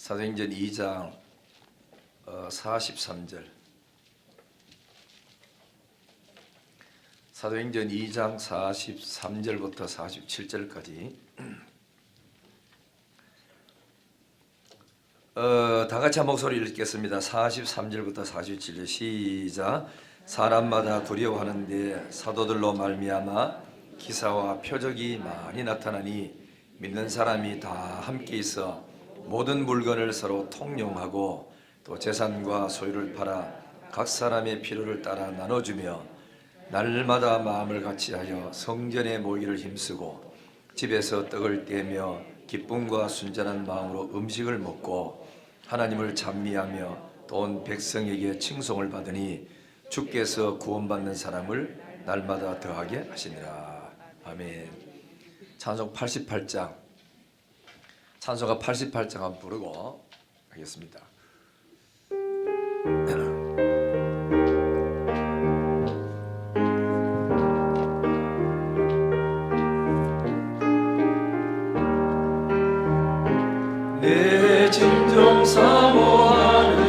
사도행전 2장 43절. 사도행전 2장 43절부터 47절까지 다 같이 한 목소리를 읽겠습니다. 43절부터 47절 시작. 사람마다 두려워하는데 사도들로 말미암아 기사와 표적이 많이 나타나니 믿는 사람이 다 함께 있어 모든 물건을 서로 통용하고 또 재산과 소유를 팔아 각 사람의 필요를 따라 나눠주며 날마다 마음을 같이하여 성전에 모이기를 힘쓰고 집에서 떡을 떼며 기쁨과 순전한 마음으로 음식을 먹고 하나님을 찬미하며 또 온 백성에게 칭송을 받으니 주께서 구원받는 사람을 날마다 더하게 하시니라. 아멘. 찬송 88장, 찬송가 88장 한번 부르고 하겠습니다. 내 진정 사모하는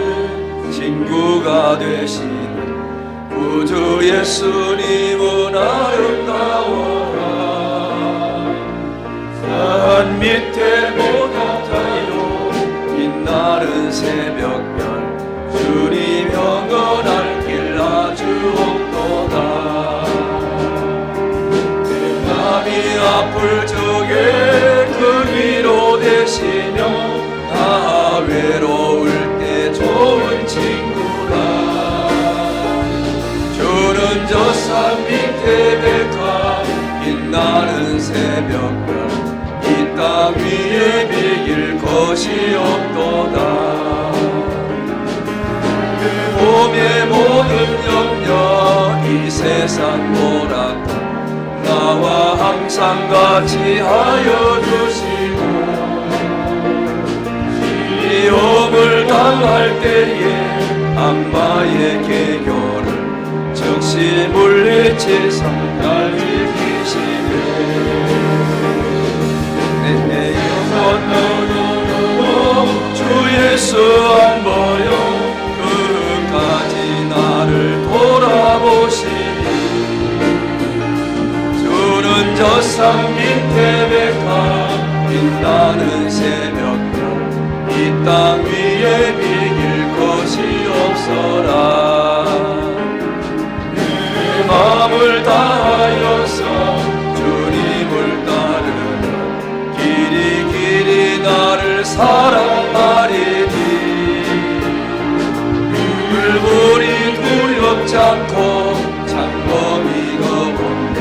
친구가 되시는 구주 예수님은 아름다워라. 산 밑에 모닥 타이로 빛나는 새벽별 주님 영원할 길 아주 없도다. 내 맘이 아플 적에 그 위로 되시며 나 외로울 때 좋은 친구라. 주는 저 산 밑에 백화 빛나는 새벽별 이 땅 위에 비길 것이 없도다. 몸의 모든 염려 이 세상 보라다 나와 항상 같이 하여 주시고 위험을 당할 때에 악마의 계교를 즉시 물리치사 날 지키시네. 내 영혼으로 주 예수 안 보여 끝까지 나를 돌아보시니 주는 저 산 밑에 백화 빛나는 새벽별 이 땅 위에 비길 것이 없어라. 내 마음을 다하여서 주님을 따르면 길이 나를 사랑하리니 불불이 두렵지 않고 창검이가 없네.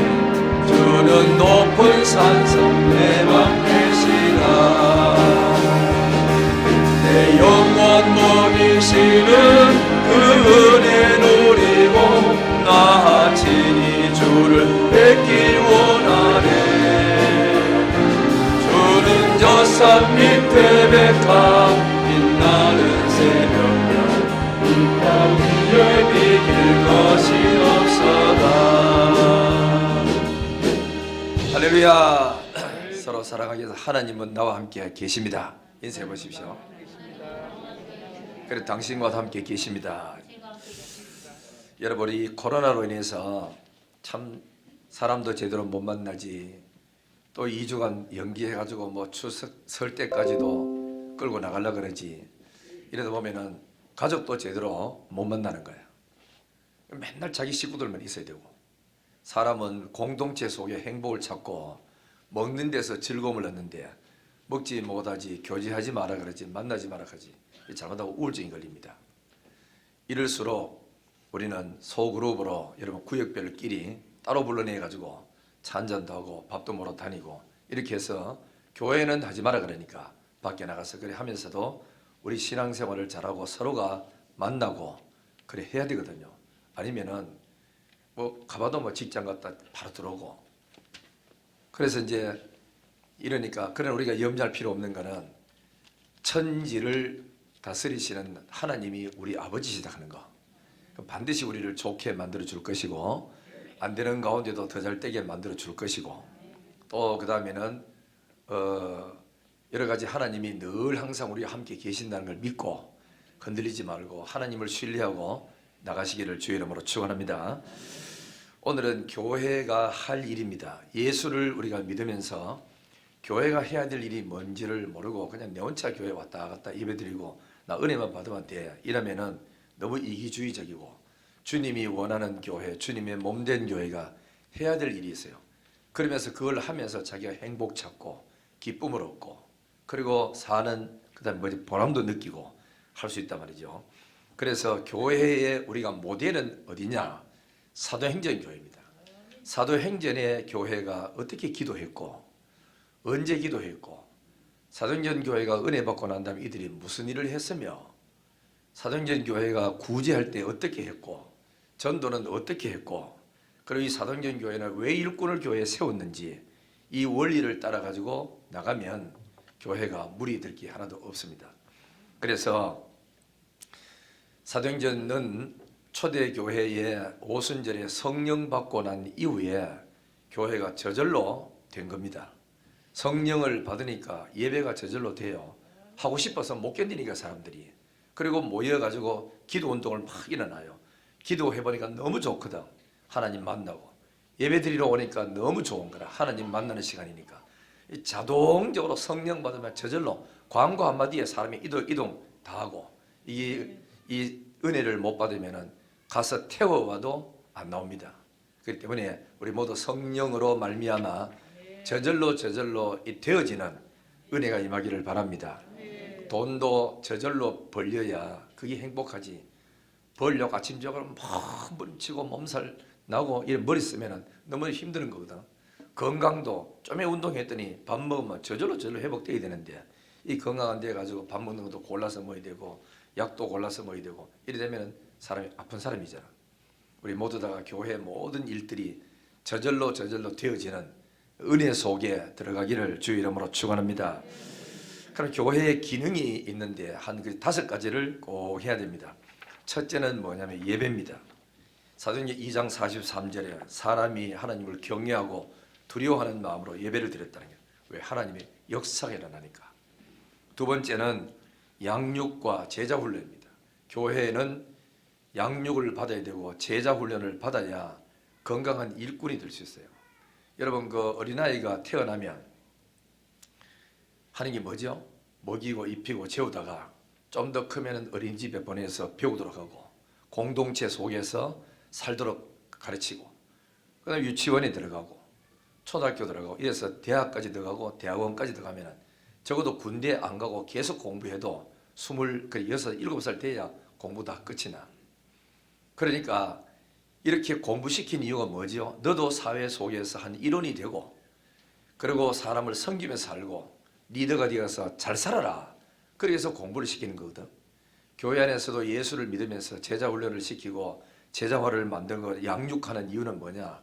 주는 높은 산성 내 맘 계시라. 내 영원 먹이시는 그 은혜 누리고 나 친히 주를 뵙기 원하네. 주는 저 산 밑에 백화 빛나는 새벽별 이 땅 위에 비길 것이 없어다. 할렐루야. 서로 사랑하기 위해서 하나님은 나와 함께 계십니다. 인사해 보십시오. 그래 당신과 함께 계십니다. 여러분 이 코로나로 인해서 참 사람도 제대로 못 만나지 또 2주간 연기해가지고 뭐 추석 설 때까지도 끌고 나가려고 그러지 이러다 보면은 가족도 제대로 못 만나는 거야. 맨날 자기 식구들만 있어야 되고 사람은 공동체 속에 행복을 찾고 먹는 데서 즐거움을 얻는데 먹지 못하지 교제하지 마라 그러지 만나지 마라 그러지 잘못하고 우울증이 걸립니다. 이럴수록 우리는 소그룹으로 여러분 구역별끼리 따로 불러내가지고 차 한잔도 하고 밥도 먹으러 다니고 이렇게 해서 교회는 하지 마라 그러니까 밖에 나가서 그래 하면서도 우리 신앙생활을 잘하고 서로가 만나고 그래 해야 되거든요. 아니면은 뭐 가봐도 뭐 직장 갔다 바로 들어오고 그래서 이제 이러니까 그런 우리가 염려할 필요 없는 거는 천지를 다스리시는 하나님이 우리 아버지시다 하는 거 반드시 우리를 좋게 만들어 줄 것이고 안 되는 가운데도 더 잘 되게 만들어 줄 것이고 또 그 다음에는 여러 가지 하나님이 늘 항상 우리와 함께 계신다는 걸 믿고 흔들리지 말고 하나님을 신뢰하고 나가시기를 주의 이름으로 축원합니다. 오늘은 교회가 할 일입니다. 예수를 우리가 믿으면서 교회가 해야 될 일이 뭔지를 모르고 그냥 내 혼자 교회 왔다 갔다 예배드리고 나 은혜만 받으면 돼 이러면은 너무 이기주의적이고, 주님이 원하는 교회, 주님의 몸된 교회가 해야 될 일이 있어요. 그러면서 그걸 하면서 자기가 행복 찾고 기쁨을 얻고 그리고 사는 그다음에 보람도 느끼고 할 수 있단 말이죠. 그래서 교회의 우리가 모델은 어디냐? 사도행전 교회입니다. 사도행전의 교회가 어떻게 기도했고 언제 기도했고 사도행전 교회가 은혜 받고 난 다음에 이들이 무슨 일을 했으며 사도행전 교회가 구제할 때 어떻게 했고 전도는 어떻게 했고 그리고 이 사도행전 교회는 왜 일꾼을 교회에 세웠는지 이 원리를 따라 가지고 나가면 교회가 무리 될 게 하나도 없습니다. 그래서 사도행전은 초대교회의 오순절에 성령 받고 난 이후에 교회가 저절로 된 겁니다. 성령을 받으니까 예배가 저절로 돼요. 하고 싶어서 못 견디니까 사람들이. 그리고 모여가지고 기도운동을 막 일어나요. 기도해보니까 너무 좋거든. 하나님 만나고. 예배 드리러 오니까 너무 좋은 거라. 하나님 만나는 시간이니까. 자동적으로 성령 받으면 저절로 광고 한마디에 사람이 이동 다 하고, 이 은혜를 못 받으면 가서 태워와도 안 나옵니다. 그렇기 때문에 우리 모두 성령으로 말미암아 저절로 되어지는 은혜가 임하기를 바랍니다. 돈도 저절로 벌려야 그게 행복하지. 벌려고 아침적으로 막 부딪히고 몸살 나고 이런 머리 쓰면 너무 힘드는 거거든. 건강도 좀에 운동했더니 밥 먹으면 저절로 회복돼야 되는데 이 건강한 데 가지고 밥 먹는 것도 골라서 먹어야 되고 약도 골라서 먹어야 되고 이래 되면 사람이 아픈 사람이잖아. 우리 모두 다 교회 모든 일들이 저절로 되어지는 은혜 속에 들어가기를 주의 이름으로 축원합니다. 그럼 교회의 기능이 있는데 한 5가지를 꼭 해야 됩니다. 첫째는 뭐냐면 예배입니다. 사도행전 2장 43절에 사람이 하나님을 경외하고 두려워하는 마음으로 예배를 드렸다는 거예요. 왜? 하나님의 역사가 일어나니까. 두 번째는 양육과 제자 훈련입니다. 교회는 양육을 받아야 되고 제자 훈련을 받아야 건강한 일꾼이 될 수 있어요. 여러분 그 어린아이가 태어나면 하는 게 뭐죠? 먹이고 입히고 재우다가 좀 더 크면 어린이집에 보내서 배우도록 하고 공동체 속에서 살도록 가르치고 그다음에 유치원에 들어가고 초등학교 들어가고 이래서 대학까지 들어가고 대학원까지 들어가면 적어도 군대 안 가고 계속 공부해도 26, 7살 돼야 공부 다 끝이 나. 그러니까 이렇게 공부시킨 이유가 뭐죠? 너도 사회 속에서 한 일원이 되고 그리고 사람을 섬기면서 살고 리더가 되어서 잘 살아라. 그래서 공부를 시키는 거거든. 교회 안에서도 예수를 믿으면서 제자 훈련을 시키고 제자화를 만든 거 양육하는 이유는 뭐냐?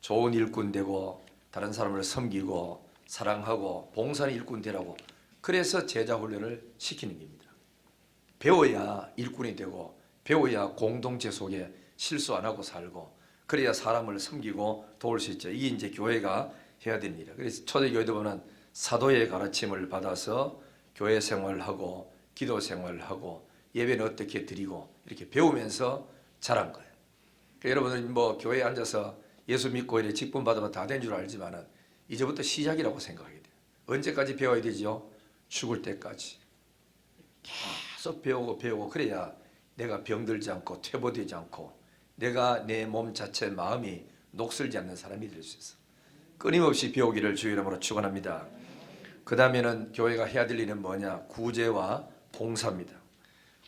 좋은 일꾼 되고 다른 사람을 섬기고 사랑하고 봉사하는 일꾼 되라고. 그래서 제자 훈련을 시키는 겁니다. 배워야 일꾼이 되고 배워야 공동체 속에 실수 안 하고 살고 그래야 사람을 섬기고 도울 수 있죠. 이게 이제 교회가 해야 되는 일이에요. 그래서 초대교회도 보면 사도의 가르침을 받아서 교회 생활하고 기도 생활하고 예배는 어떻게 드리고 이렇게 배우면서 자란 거예요. 그러니까 여러분은 뭐 교회에 앉아서 예수 믿고 이렇게 직분 받으면 다 된 줄 알지만은 이제부터 시작이라고 생각해야 돼요. 언제까지 배워야 되죠? 죽을 때까지. 계속 배우고 그래야 내가 병들지 않고 퇴보되지 않고 내가 내 몸 자체 마음이 녹슬지 않는 사람이 될 수 있어. 끊임없이 배우기를 주의 이름으로 축원합니다. 그 다음에는 교회가 해야 될 일은 뭐냐? 구제와 봉사입니다.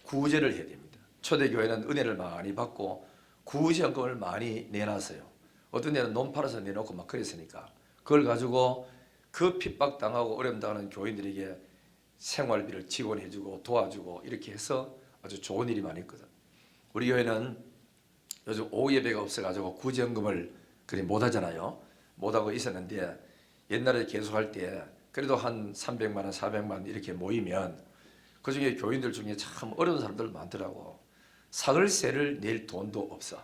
구제를 해야 됩니다. 초대교회는 은혜를 많이 받고 구제연금을 많이 내놨어요. 어떤 데는 논 팔아서 내놓고 막 그랬으니까 그걸 가지고 그 핍박당하고 어려움 당하는 교인들에게 생활비를 지원해주고 도와주고 이렇게 해서 아주 좋은 일이 많이 있거든. 우리 교회는 요즘 오후 예배가 없어가지고 구제연금을 그리 못하잖아요. 못하고 있었는데 옛날에 계속할 때 그래도 한 300만 원, 400만 원 이렇게 모이면 그중에 교인들 중에 참 어려운 사람들 많더라고. 사글세를 낼 돈도 없어.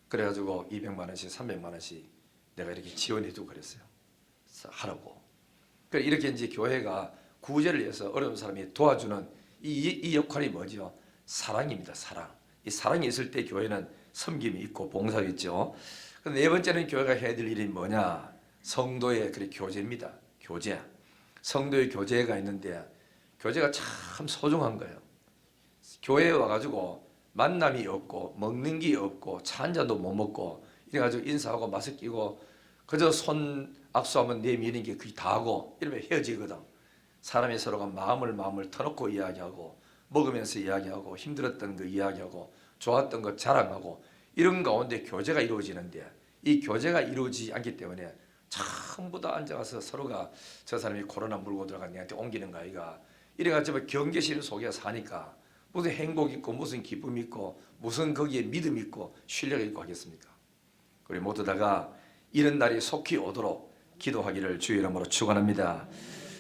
그래가지고 200만 원씩 300만 원씩 내가 이렇게 지원해주고 그랬어요. 하라고. 그래 이렇게 이제 교회가 구제를 위해서 어려운 사람이 도와주는 이 역할이 뭐죠? 사랑입니다. 사랑. 이 사랑이 있을 때 교회는 섬김이 있고 봉사가 있죠. 근데 네 번째는 교회가 해야 될 일이 뭐냐? 성도의 교제입니다. 교제. 성도의 교제가 있는데 교제가 참 소중한 거예요. 교회에 와가지고 만남이 없고 먹는 게 없고 차 한 잔도 못 먹고 이래가지고 인사하고 마스크 끼고 그저 손 악수하면 내미는 게 그게 다 하고 이러면 헤어지거든. 사람이 서로가 마음을 터놓고 이야기하고 먹으면서 이야기하고 힘들었던 거 이야기하고 좋았던 거 자랑하고 이런 가운데 교제가 이루어지는데 이 교제가 이루어지지 않기 때문에 전부 다 앉아가서 서로가 저 사람이 코로나 물고 들어가 내한테 옮기는 거 아이가 이래가지고 경계심 속에 사니까 무슨 행복 있고 무슨 기쁨 있고 무슨 거기에 믿음 있고 신뢰가 있고 하겠습니까? 우리 모두 다가 이런 날이 속히 오도록 기도하기를 주의 이름으로 축원합니다.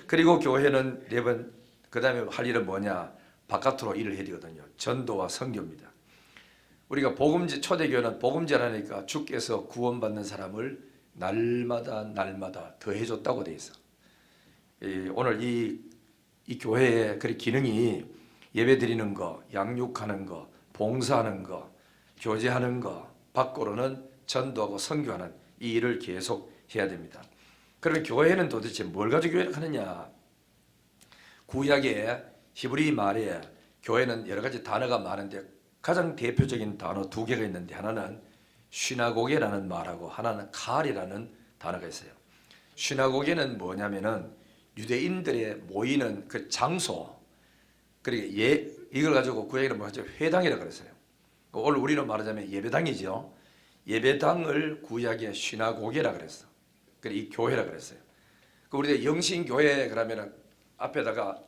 그리고 교회는 네 번 그다음에 할 일은 뭐냐? 바깥으로 일을 해야 되거든요. 전도와 선교입니다. 우리가 복음제 초대교회는 복음제라니까 주께서 구원받는 사람을 날마다 더해줬다고 돼 있어. 오늘 이 교회의 그 기능이 예배드리는 거, 양육하는 거, 봉사하는 거, 교제하는 거, 밖으로는 전도하고 선교하는 이 일을 계속 해야 됩니다. 그러면 교회는 도대체 뭘 가지고 교회를 하느냐? 구약의 히브리 말에 교회는 여러 가지 단어가 많은데 가장 대표적인 단어 두 개가 있는데 하나는 시나고게라는 말하고 하나는 칼이라는 단어가 있어요. 시나고게는 뭐냐면은 유대인들의 모이는 그 장소. 그리고 이걸 가지고 구약에는 뭐죠? 회당이라고 그랬어요. 오늘 우리로 말하자면 예배당이죠. 예배당을 구약의 시나고게라고 그랬어. 그리고 이 교회라고 그랬어요. 우리 영신교회 그러면은 앞에다가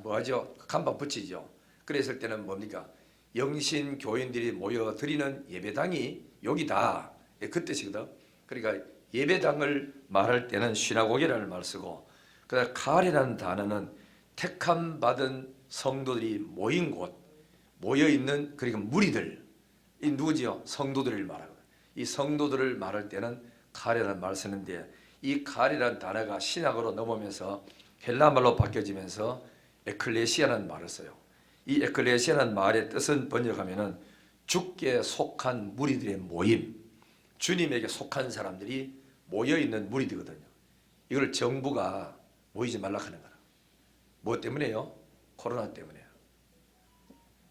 뭐하죠? 간판 붙이죠. 그랬을 때는 뭡니까? 영신 교인들이 모여 드리는 예배당이 여기다. 그 뜻이거든. 그러니까 예배당을 말할 때는 시나고게라는 말을 쓰고, 그다음 칼이라는 단어는 택함 받은 성도들이 모인 곳, 모여 있는 그러니까 무리들, 이 누구지요? 성도들을 말하고, 이 성도들을 말할 때는 칼이라는 말을 쓰는데 이 칼이라는 단어가 신약으로 넘어오면서 헬라 말로 바뀌어지면서 에클레시아라는 말을 써요. 이 에클레시아라는 말의 뜻은 번역하면은 주께 속한 무리들의 모임, 주님에게 속한 사람들이 모여 있는 무리들이거든요. 이걸 정부가 모이지 말라 하는 거라. 뭐 때문에요? 코로나 때문에요.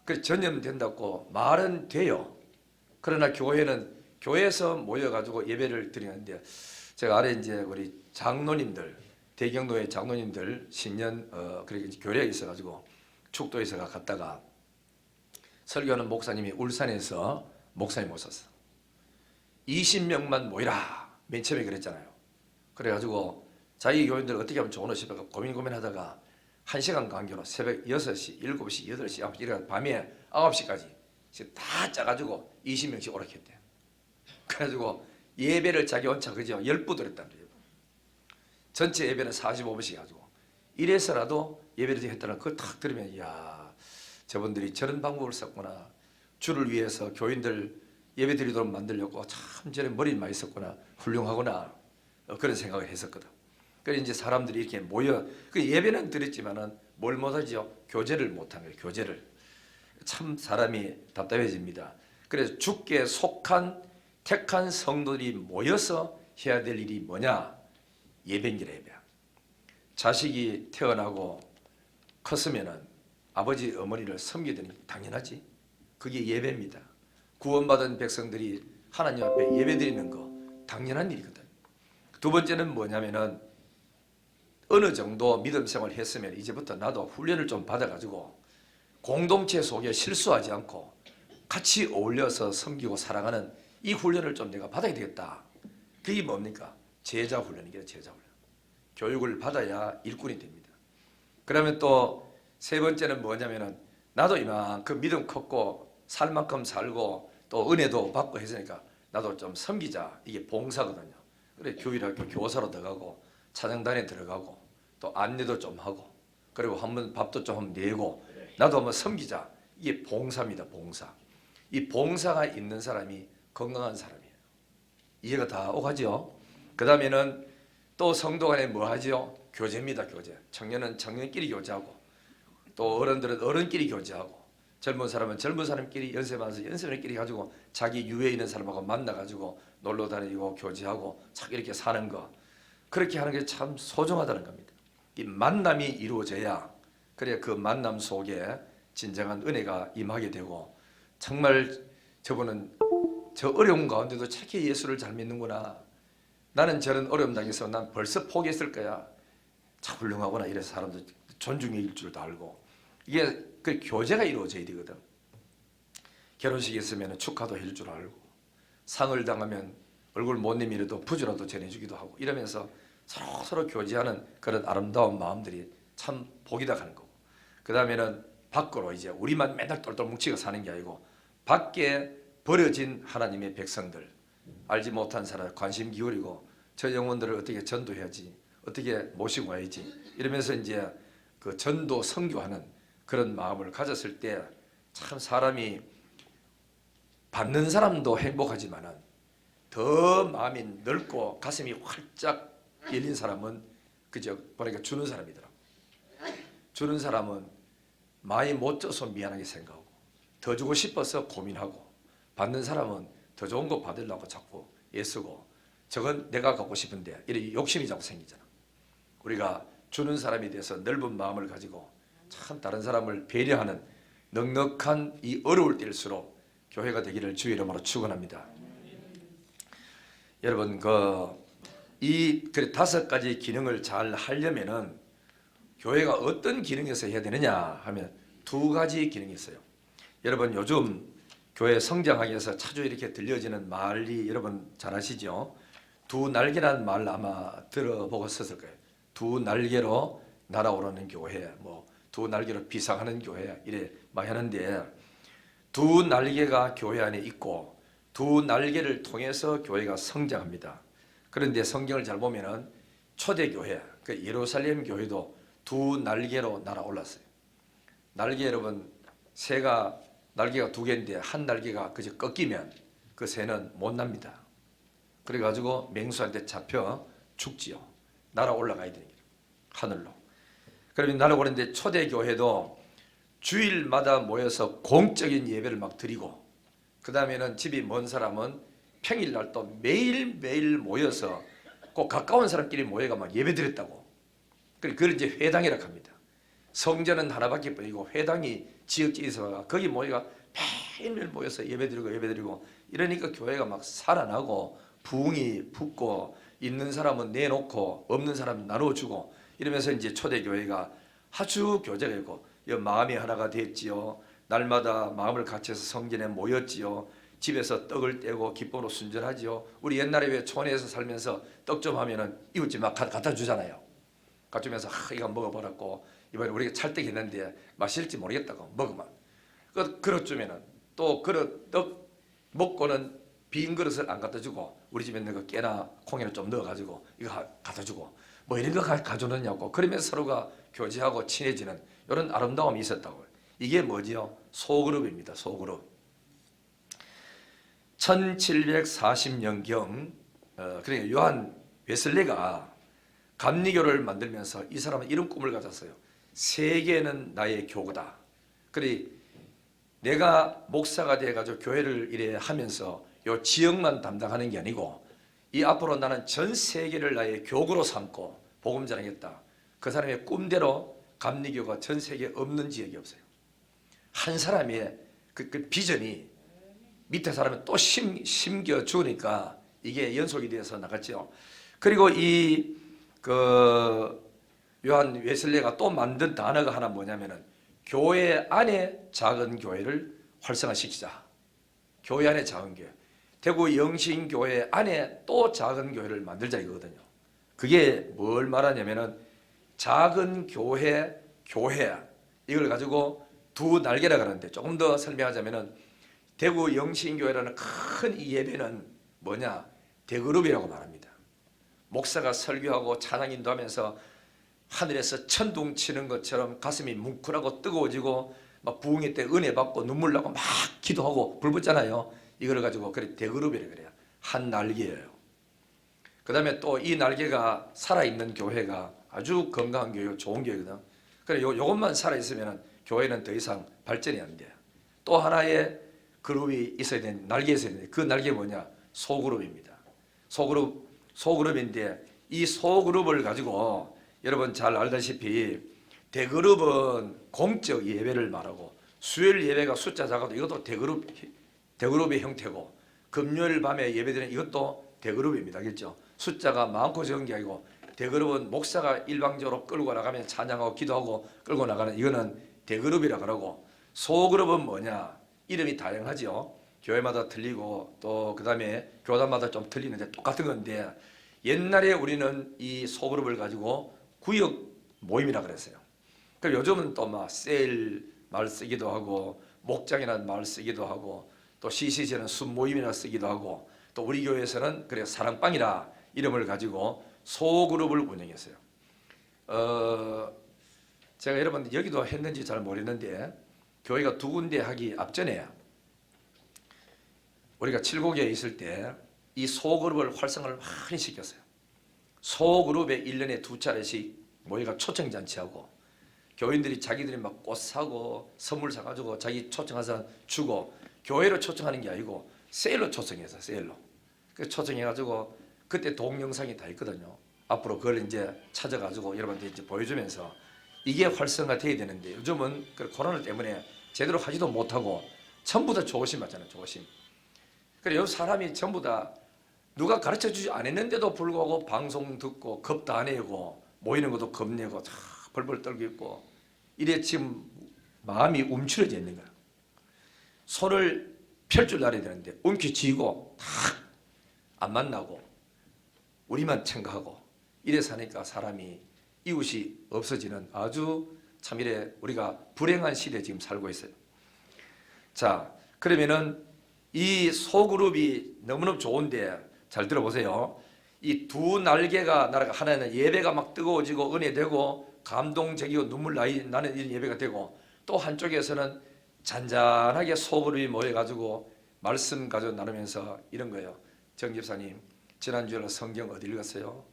그래서 전염된다고 말은 돼요. 그러나 교회에서 모여가지고 예배를 드리는데 제가 아래 이제 우리 장로님들, 대경로의 장로님들 신년 그렇게 교회에 있어가지고 축도에서 갔다가 설교하는 목사님이 울산에서 목사님 오셨어. 20명만 모이라. 맨 처음에 그랬잖아요. 그래가지고 자기 교인들 어떻게 하면 좋으나 싶어서 고민하다가 1시간 간격으로 새벽 6시, 7시, 8시, 9시 이래 밤에 9시까지 다 짜가지고 20명씩 오라고 했대요. 그래가지고 예배를 자기 원차 그죠? 10부 드렸단 말이에요. 전체 예배는 45분씩 해가지고 이래서라도 예배를 했다는 그거 탁 들으면 이야 저분들이 저런 방법을 썼구나. 주를 위해서 교인들 예배 드리도록 만들려고 참 저런 머리 많이 썼구나. 훌륭하구나. 그런 생각을 했었거든. 그래서 이제 사람들이 이렇게 모여 그 예배는 드렸지만은 뭘 못하죠? 교제를 못한 거예요. 교제를. 참 사람이 답답해집니다. 그래서 주께 속한 택한 성도들이 모여서 해야 될 일이 뭐냐? 예배입니다. 예배. 자식이 태어나고 컸으면은 아버지 어머니를 섬기더니 당연하지. 그게 예배입니다. 구원받은 백성들이 하나님 앞에 예배드리는 거 당연한 일이거든. 두 번째는 뭐냐면은 어느 정도 믿음 생활을 했으면 이제부터 나도 훈련을 좀 받아가지고 공동체 속에 실수하지 않고 같이 어울려서 섬기고 사랑하는 이 훈련을 좀 내가 받아야 되겠다. 그게 뭡니까? 제자 훈련이겠죠. 제자 훈련. 교육을 받아야 일꾼이 됩니다. 그러면 또 세 번째는 뭐냐면은 나도 이만큼 믿음 컸고 살 만큼 살고 또 은혜도 받고 했으니까 나도 좀 섬기자. 이게 봉사거든요. 그래 교일학교 교사로 들어가고 차장단에 들어가고 또 안내도 좀 하고 그리고 한번 밥도 좀 내고 나도 한번 섬기자. 이게 봉사입니다. 봉사. 이 봉사가 있는 사람이 건강한 사람이에요. 이해가 다 오가죠. 그 다음에는 또 성도 간에 뭐 하죠? 교제입니다. 교제. 청년은 청년끼리 교제하고, 또 어른들은 어른끼리 교제하고, 젊은 사람은 젊은 사람끼리, 연세 많아서 연세들끼리 가지고 자기 유에 있는 사람하고 만나가지고 놀러 다니고 교제하고 착 이렇게 사는 거, 그렇게 하는 게 참 소중하다는 겁니다. 이 만남이 이루어져야, 그래야 그 만남 속에 진정한 은혜가 임하게 되고, 정말 저분은 저 어려운 가운데도 착히 예수를 잘 믿는구나, 나는 저런 어려움 당해서 난 벌써 포기했을 거야, 참 훌륭하구나, 이래서 사람들 존중일 줄도 알고, 이게 그 교제가 이루어져야 되거든. 결혼식이 있으면 축하도 해줄 줄 알고, 상을 당하면 얼굴 못 내밀어도 부주라도 전해주기도 하고, 이러면서 서로 교제하는 그런 아름다운 마음들이 참 복이다 하는 거고, 그 다음에는 밖으로 이제 우리만 맨날 똘똘 뭉치고 사는 게 아니고, 밖에 버려진 하나님의 백성들, 알지 못한 사람 관심 기울이고, 저 영혼들을 어떻게 전도해야지, 어떻게 모시고 와야지, 이러면서 이제 그 전도 선교하는 그런 마음을 가졌을 때 참 사람이 받는 사람도 행복하지만은 더 마음이 넓고 가슴이 활짝 열린 사람은 그저 보니까 주는 사람이더라. 주는 사람은 많이 못 줘서 미안하게 생각하고, 더 주고 싶어서 고민하고, 받는 사람은 더 좋은 거 받으려고 자꾸 애쓰고, 저건 내가 갖고 싶은데 이런 욕심이 자꾸 생기잖아. 우리가 주는 사람에 대해서 넓은 마음을 가지고 참 다른 사람을 배려하는 넉넉한 이 어려울 때일수록 교회가 되기를 주의 이름으로 축원합니다. 여러분, 이 5가지 기능을 잘 하려면은 교회가 어떤 기능에서 해야 되느냐 하면 2가지 기능이 있어요. 여러분, 요즘 교회 성장하기 위해서 자주 이렇게 들려지는 말이 여러분 잘 아시죠? 2날개라는 말 아마 들어보셨을 거예요. 2날개로 날아오르는 교회, 뭐 2날개로 비상하는 교회, 이래 많이 하는데, 2날개가 교회 안에 있고 2날개를 통해서 교회가 성장합니다. 그런데 성경을 잘 보면은 초대교회, 그 예루살렘 교회도 2날개로 날아올랐어요. 날개, 여러분, 새가 날개가 2개인데 한 날개가 그저 꺾이면 그 새는 못 납니다. 그래가지고 맹수한테 잡혀 죽지요. 날아올라가야 되는 거예요, 하늘로. 그러면 날아오는데 초대교회도 주일마다 모여서 공적인 예배를 막 드리고, 그 다음에는 집이 먼 사람은 평일날 또 매일매일 모여서 꼭 가까운 사람끼리 모여가 막 예배 드렸다고. 그걸 이제 회당이라고 합니다. 성전은 하나밖에 뿐이고 회당이 지역지에서 거기 모여가 매일매일 모여서 예배드리고 이러니까 교회가 막 살아나고 부흥이 붙고, 있는 사람은 내놓고 없는 사람은 나눠주고, 이러면서 이제 초대교회가 아주 교제가 있고, 마음이 하나가 됐지요. 날마다 마음을 같이해서 성전에 모였지요. 집에서 떡을 떼고 기쁨으로 순전하지요. 우리 옛날에 왜 촌에서 살면서 떡 좀 하면은 이웃집 막 갖다 주잖아요. 갖다 주면서 이거 먹어보라고, 이번에 우리가 찰떡 했는데 맛있을지 모르겠다고 먹으면, 그릇 주면은 또 그릇 떡 먹고는 빈 그릇을 안 갖다 주고, 우리 집에 있는 거 깨나 콩이나 좀 넣어가지고 이거 갖다 주고, 뭐 이런 거 가져놓냐고, 그러면서 서로가 교제하고 친해지는 이런 아름다움이 있었다고요. 이게 뭐지요? 소그룹입니다. 소그룹. 1740년경 그러니까 요한 웨슬레가 감리교를 만들면서 이 사람은 이런 꿈을 가졌어요. 세계는 나의 교구다. 그래, 내가 목사가 돼가지고 교회를 이래 하면서 요 지역만 담당하는 게 아니고, 이 앞으로 나는 전 세계를 나의 교구로 삼고 복음 전하겠다. 그 사람의 꿈대로 감리교가 전 세계에 없는 지역이 없어요. 한 사람의 그 비전이 밑에 사람이 또 심겨주니까 이게 연속이 되어서 나갔죠. 그리고 요한 웨슬레가 또 만든 단어가 하나 뭐냐면은, 교회 안에 작은 교회를 활성화시키자. 교회 안에 작은 교회. 대구 영신교회 안에 또 작은 교회를 만들자 이거거든요. 그게 뭘 말하냐면은, 작은 교회 이걸 가지고 2날개라 그러는데, 조금 더 설명하자면은, 대구 영신교회라는 큰 이 예배는 뭐냐? 대그룹이라고 말합니다. 목사가 설교하고 찬양 인도하면서 하늘에서 천둥 치는 것처럼 가슴이 뭉클하고 뜨거워지고, 막 부흥회 때 은혜 받고 눈물 나고 막 기도하고 불 붙잖아요. 이걸 가지고 그래 대그룹이라 그래요. 한 날개예요. 그 다음에 또 이 날개가 살아있는 교회가 아주 건강한 교회, 좋은 교회거든. 그래 요것만 살아있으면 교회는 더 이상 발전이 안 돼. 또 하나의 그룹이 있어야 되는, 날개 있어야 되는데 그 날개 뭐냐? 소그룹입니다. 소그룹인데 이 소그룹을 가지고 여러분 잘 알다시피 대그룹은 공적 예배를 말하고 수요일 예배가 숫자 작아도 이것도 대그룹의 형태고 금요일 밤에 예배드리는 이것도 대그룹입니다. 알겠죠? 숫자가 많고 적은 게 아니고 대그룹은 목사가 일방적으로 끌고 나가면 찬양하고 기도하고 끌고 나가는 이거는 대그룹이라 그러고 소그룹은 뭐냐? 이름이 다양하죠. 교회마다 틀리고 또 그 다음에 교단마다 좀 틀리는데 똑같은 건데 옛날에 우리는 이 소그룹을 가지고 구역 모임이라 그랬어요. 그럼 요즘은 또 막 셀 말 쓰기도 하고 목장이라는 말 쓰기도 하고 또 CCC는 순모임이라 쓰기도 하고 또 우리 교회에서는 그래 사랑방이라 이름을 가지고 소그룹을 운영했어요. 제가 여러분 여기도 했는지 잘 모르겠는데 교회가 두 군데 하기 앞전에 우리가 칠곡에 있을 때 이 소그룹을 활성화를 많이 시켰어요. 소그룹에 1년에 2차례씩 모여가 초청잔치하고 교인들이 자기들이 막 꽃 사고 선물 사가지고 자기 초청한 사람 주고 교회로 초청하는 게 아니고 세일로 초청해서 세일로 그 초청해가지고 그때 동영상이 다 있거든요. 앞으로 그걸 이제 찾아가지고 여러분한테 이제 보여주면서 이게 활성화돼야 되는데 요즘은 그 코로나 때문에 제대로 하지도 못하고 전부 다 조심 받잖아요. 조심. 그래 요 사람이 전부 다 누가 가르쳐주지 않았는데도 불구하고 방송 듣고 겁도 안 내고 모이는 것도 겁내고 다 벌벌 떨고 있고 이래 지금 마음이 움츠러져 있는 거야. 손을 펼 줄 알아야 되는데 움켜쥐고 다 안 만나고 우리만 생각하고 이래 사니까 사람이 이웃이 없어지는 아주 참 이래 우리가 불행한 시대에 지금 살고 있어요. 자, 그러면은 이 소그룹이 너무너무 좋은데 잘 들어보세요. 이 두 날개가 날아가 하나는 예배가 막 뜨거워지고 은혜되고 감동적이고 눈물 나는 이런 예배가 되고 또 한쪽에서는 잔잔하게 소그룹이 모여가지고 말씀 가지고 나누면서 이런 거예요. 정 집사님 지난주에 성경 어디 읽었어요?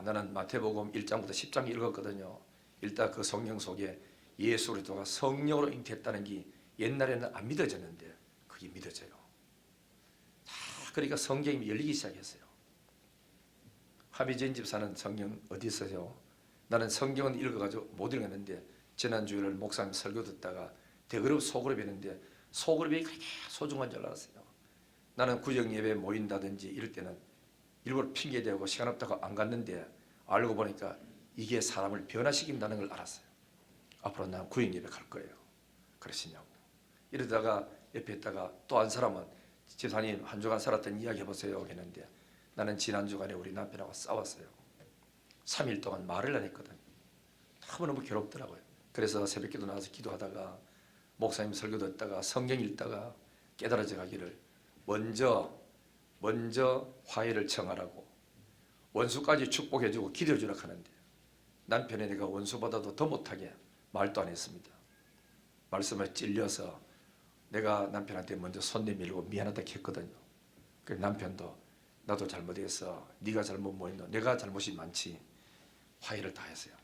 나는 마태복음 1장부터 10장 읽었거든요. 일단 그 성경 속에 예수 그리스도가 성령으로 잉태했다는 게 옛날에는 안 믿어졌는데 그게 믿어져요. 그러니까 성경이 열리기 시작했어요. 하비전 집사는 성경 어디 있어요? 나는 성경은 읽어가지고 못 읽었는데 지난주에를 목사님 설교 듣다가 대그룹 소그룹 했는데 소그룹이 그렇게 소중한 줄 알았어요. 나는 구정 예배 모인다든지 이럴 때는 일부러 핑계대고 시간 없다고 안 갔는데 알고 보니까 이게 사람을 변화시킨다는 걸 알았어요. 앞으로 난 구정 예배 갈 거예요. 그러시냐고. 이러다가 옆에 있다가 또 한 사람은 집사님 한 주간 살았던 이야기 해보세요 했는데 나는 지난 주간에 우리 남편하고 싸웠어요. 3일 동안 말을 안 했거든요. 너무너무 괴롭더라고요. 그래서 새벽기도 나와서 기도하다가 목사님 설교 듣다가 성경 읽다가 깨달아져 가기를 먼저 화해를 청하라고 원수까지 축복해주고 기도해주라 하는데 남편이 내가 원수보다도 더 못하게 말도 안 했습니다. 말씀에 찔려서 내가 남편한테 먼저 손 내밀고 미안하다 했거든요. 그래서 남편도 나도 잘못했어. 네가 잘못 뭐 했노? 내가 잘못이 많지. 화해를 다 했어요.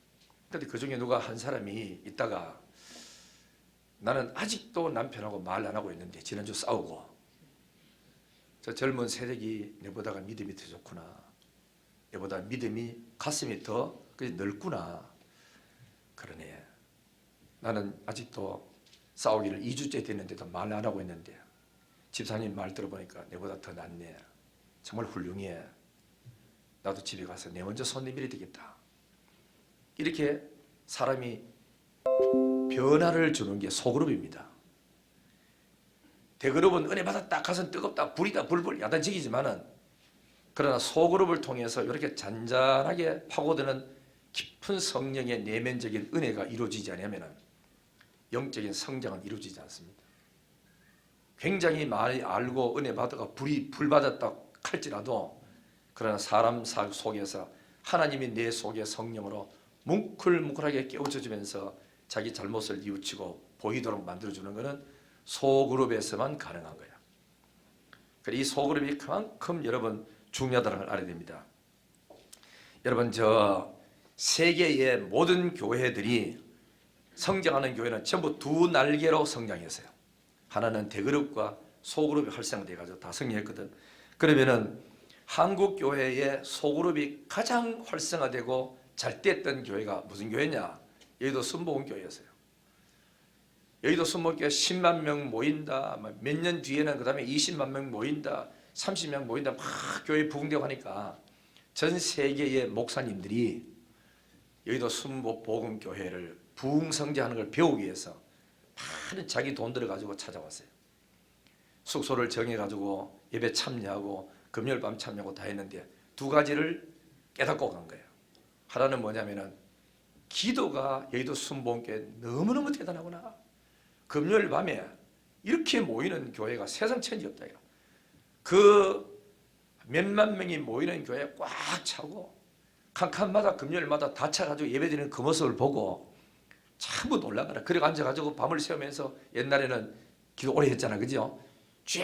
그런데 그 중에 누가 한 사람이 있다가 나는 아직도 남편하고 말 안 하고 있는데 지난주 싸우고 저 젊은 세력이 내보다가 믿음이 더 좋구나. 내보다 믿음이 가슴이 더 넓구나. 그러네. 나는 아직도 싸우기를 2주째 됐는데도 말 안 하고 있는데 집사님 말 들어보니까 내보다 더 낫네. 정말 훌륭해. 나도 집에 가서 내 먼저 손 내밀어야 되겠다. 이렇게 사람이 변화를 주는 게 소그룹입니다. 대그룹은 은혜 받았다 가슴 뜨겁다 불이다 불불 야단치기지만은 그러나 소그룹을 통해서 이렇게 잔잔하게 파고드는 깊은 성령의 내면적인 은혜가 이루어지지 않으면 영적인 성장은 이루어지지 않습니다. 굉장히 많이 알고 은혜 받아가 불 받았다 할지라도 그러나 사람 속에서 하나님이 내 속에 성령으로 뭉클뭉클하게 깨우쳐주면서 자기 잘못을 뉘우치고 보이도록 만들어주는 것은 소그룹에서만 가능한 거야. 이 소그룹이 그만큼 여러분 중요하다는 걸 알아야 됩니다. 여러분, 저 세계의 모든 교회들이 성장하는 교회는 전부 두 날개로 성장했어요. 하나는 대그룹과 소그룹이 활성화돼 가지고 다 성장했거든. 그러면은 한국 교회의 소그룹이 가장 활성화되고 잘 됐던 교회가 무슨 교회냐? 여의도 순복음교회였어요. 여의도 순복음교회 10만 명 모인다. 몇 년 뒤에는 그 다음에 20만 명 모인다. 30명 모인다. 막 교회 부흥되고 하니까 전 세계의 목사님들이 여의도 순복음교회를 부흥성장하는 걸 배우기 위해서 많은 자기 돈 들어가지고 찾아왔어요. 숙소를 정해가지고 예배 참여하고 금요일 밤 참여하고 다 했는데 두 가지를 깨닫고 간 거예요. 하나는 뭐냐면은 기도가 여의도 순복음교회 너무너무 대단하구나. 금요일 밤에 이렇게 모이는 교회가 세상 천지 없다. 그 몇만 명이 모이는 교회 꽉 차고 칸칸마다 금요일마다 다 차가지고 예배드리는 그 모습을 보고 전부 놀라거라. 그리고 앉아가지고 밤을 새우면서 옛날에는 기도 오래 했잖아, 그죠? 쫙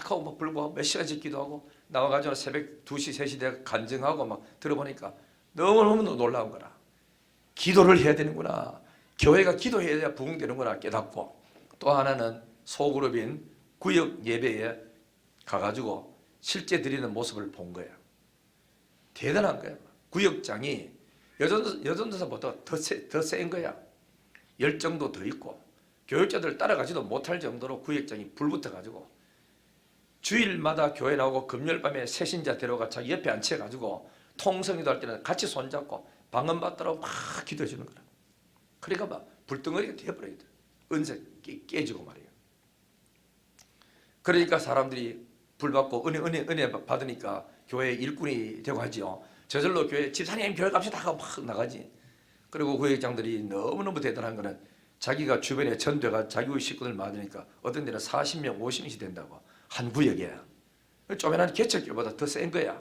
하고 막 불고 몇 시간씩 기도하고 나와가지고 새벽 2시, 3시 돼 간증하고 막 들어보니까 너무너무 놀라운 거라. 기도를 해야 되는구나. 교회가 기도해야 부흥되는구나 깨닫고, 또 하나는 소그룹인 구역 예배에 가가지고 실제 드리는 모습을 본 거예요. 대단한 거예요. 구역장이 여전도사보다 더 센 거야. 열정도 더 있고 교육자들 따라가지도 못할 정도로 구역장이 불붙어가지고 주일마다 교회 나오고 금요일 밤에 새신자 데려가 자기 옆에 앉혀가지고 통성기도 할 때는 같이 손잡고 방언 받더라고 막 기도해 주는 거야. 그러니까 막 불덩어리가 되어버려야 돼. 은색 깨지고 말이에요. 그러니까 사람들이 불 받고 은혜 받으니까 교회 일꾼이 되고 하지요. 저절로 교회 집사님 교회 갑시다 하고 막 나가지. 그리고 구역장들이 너무너무 대단한 거는 자기가 주변에 전도가 자기 식구들 많으니까 어떤 데는 40명, 50명씩 된다고. 한 구역에. 쪼매난 개척교보다 더 센 거야.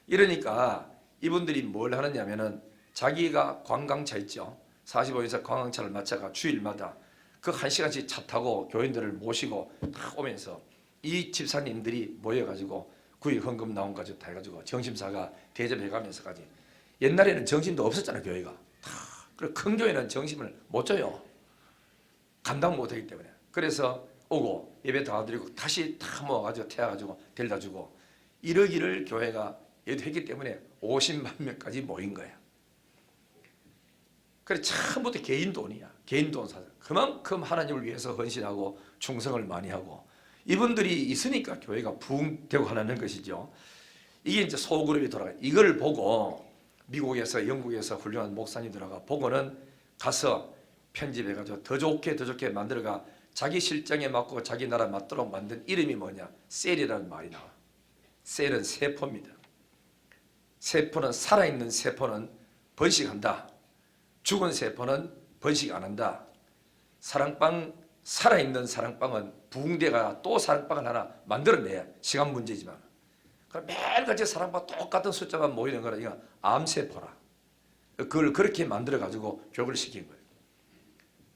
이러니까 이분들이 뭘 하느냐면은 자기가 관광차 있죠. 45인사 관광차를 맞춰가 주일마다 그 1시간씩 차 타고 교인들을 모시고 다 오면서 이 집사님들이 모여가지고 구역 헌금 나온 가지고 다 해가지고 정심사가 대접해가면서까지. 옛날에는 정심도 없었잖아, 교회가. 그리고 큰 교회는 정심을 못 줘요. 감당 못하기 때문에. 그래서 오고 예배 다 드리고 다시 다 모아가지고 태워가지고 데려다 주고 이러기를 교회가 했기 때문에 50만 명까지 모인 거야. 그래 처음부터 개인 돈이야. 개인 돈 사서 그만큼 하나님을 위해서 헌신하고 충성을 많이 하고 이분들이 있으니까 교회가 부흥되고 하는 것이죠. 이게 이제 소그룹이 돌아가요. 이걸 보고 미국에서 영국에서 훌륭한 목사님들하고 보고는 가서 편집해가지고 더 좋게 만들어가 자기 실정에 맞고 자기 나라 맞도록 만든 이름이 뭐냐? 셀이라는 말이 나와. 셀은 세포입니다. 세포는 살아있는 세포는 번식한다. 죽은 세포는 번식 안 한다. 사랑방 살아있는 사랑방은 부흥대가 또 사랑방을 하나 만들어내야 시간 문제지만 그럼 매일같이 사랑방 똑같은 숫자가 모이는 거라 이거 암세포라. 그걸 그렇게 만들어가지고 교육을 시킨 거예요.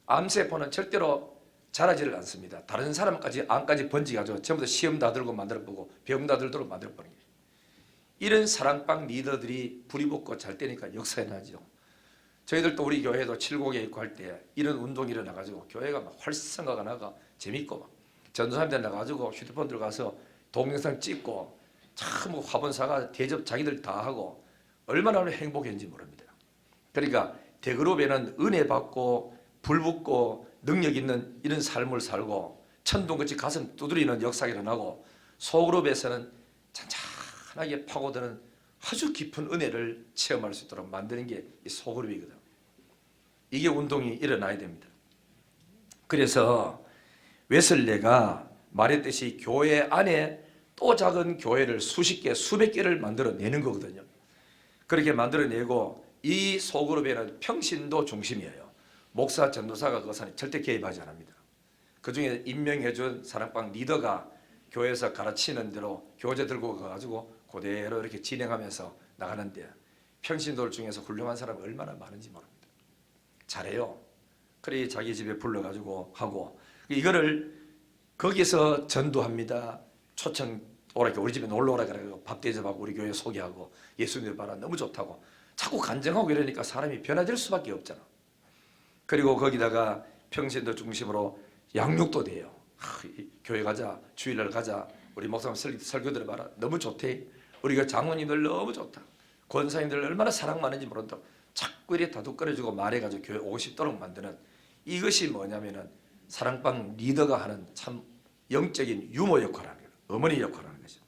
암세포는 절대로 자라지를 않습니다. 다른 사람까지 암까지 번지가지고 전부 다 시험 다 들고 만들어보고 병 다 들도록 만들어보는 거예요. 이런 사랑방 리더들이 불이 붙고 잘 되니까 역사에 나죠. 저희들도 우리 교회도 칠곡에 있고 할 때 이런 운동이 일어나가지고 교회가 막 활성화가 나가 재밌고 막 전도사님들 나가지고 휴대폰 들어가서 동영상 찍고 참 화분사가 대접 자기들 다 하고 얼마나 행복했는지 모릅니다. 그러니까 대그룹에는 은혜 받고 불 붙고 능력 있는 이런 삶을 살고 천둥같이 가슴 두드리는 역사가 일어나고 소그룹에서는 찬찬하게 파고드는 아주 깊은 은혜를 체험할 수 있도록 만드는 게 이 소그룹이거든. 이게 운동이 일어나야 됩니다. 그래서 웨슬레가 말했듯이 교회 안에 또 작은 교회를 수십 개, 수백 개를 만들어내는 거거든요. 그렇게 만들어내고 이 소그룹에는 평신도 중심이에요. 목사, 전도사가 그것은 절대 개입하지 않습니다. 그 중에 임명해준 사랑방 리더가 교회에서 가르치는 대로 교재 들고 가가지고 그대로 이렇게 진행하면서 나가는데 평신도들 중에서 훌륭한 사람이 얼마나 많은지 모릅니다. 잘해요. 그래 자기 집에 불러가지고 하고 이거를 거기서 전도합니다. 초청 오라 우리 집에 놀러 오라 그래가지고 밥 대접하고 우리 교회 소개하고 예수님 봐라 너무 좋다고 자꾸 간증하고 이러니까 사람이 변화될 수밖에 없잖아. 그리고 거기다가 평신도 중심으로 양육도 돼요. 교회 가자, 주일날 가자, 우리 목사님 설교 들어봐라, 너무 좋대. 우리가 장로님들 너무 좋다. 권사님들 얼마나 사랑 많은지 모른다. 자꾸 이렇게 다독거려주고 말해가지고 교회 오고 싶도록 만드는, 이것이 뭐냐면은 사랑방 리더가 하는 참 영적인 유모 역할을 하는 거예요. 어머니 역할을 하는 거죠.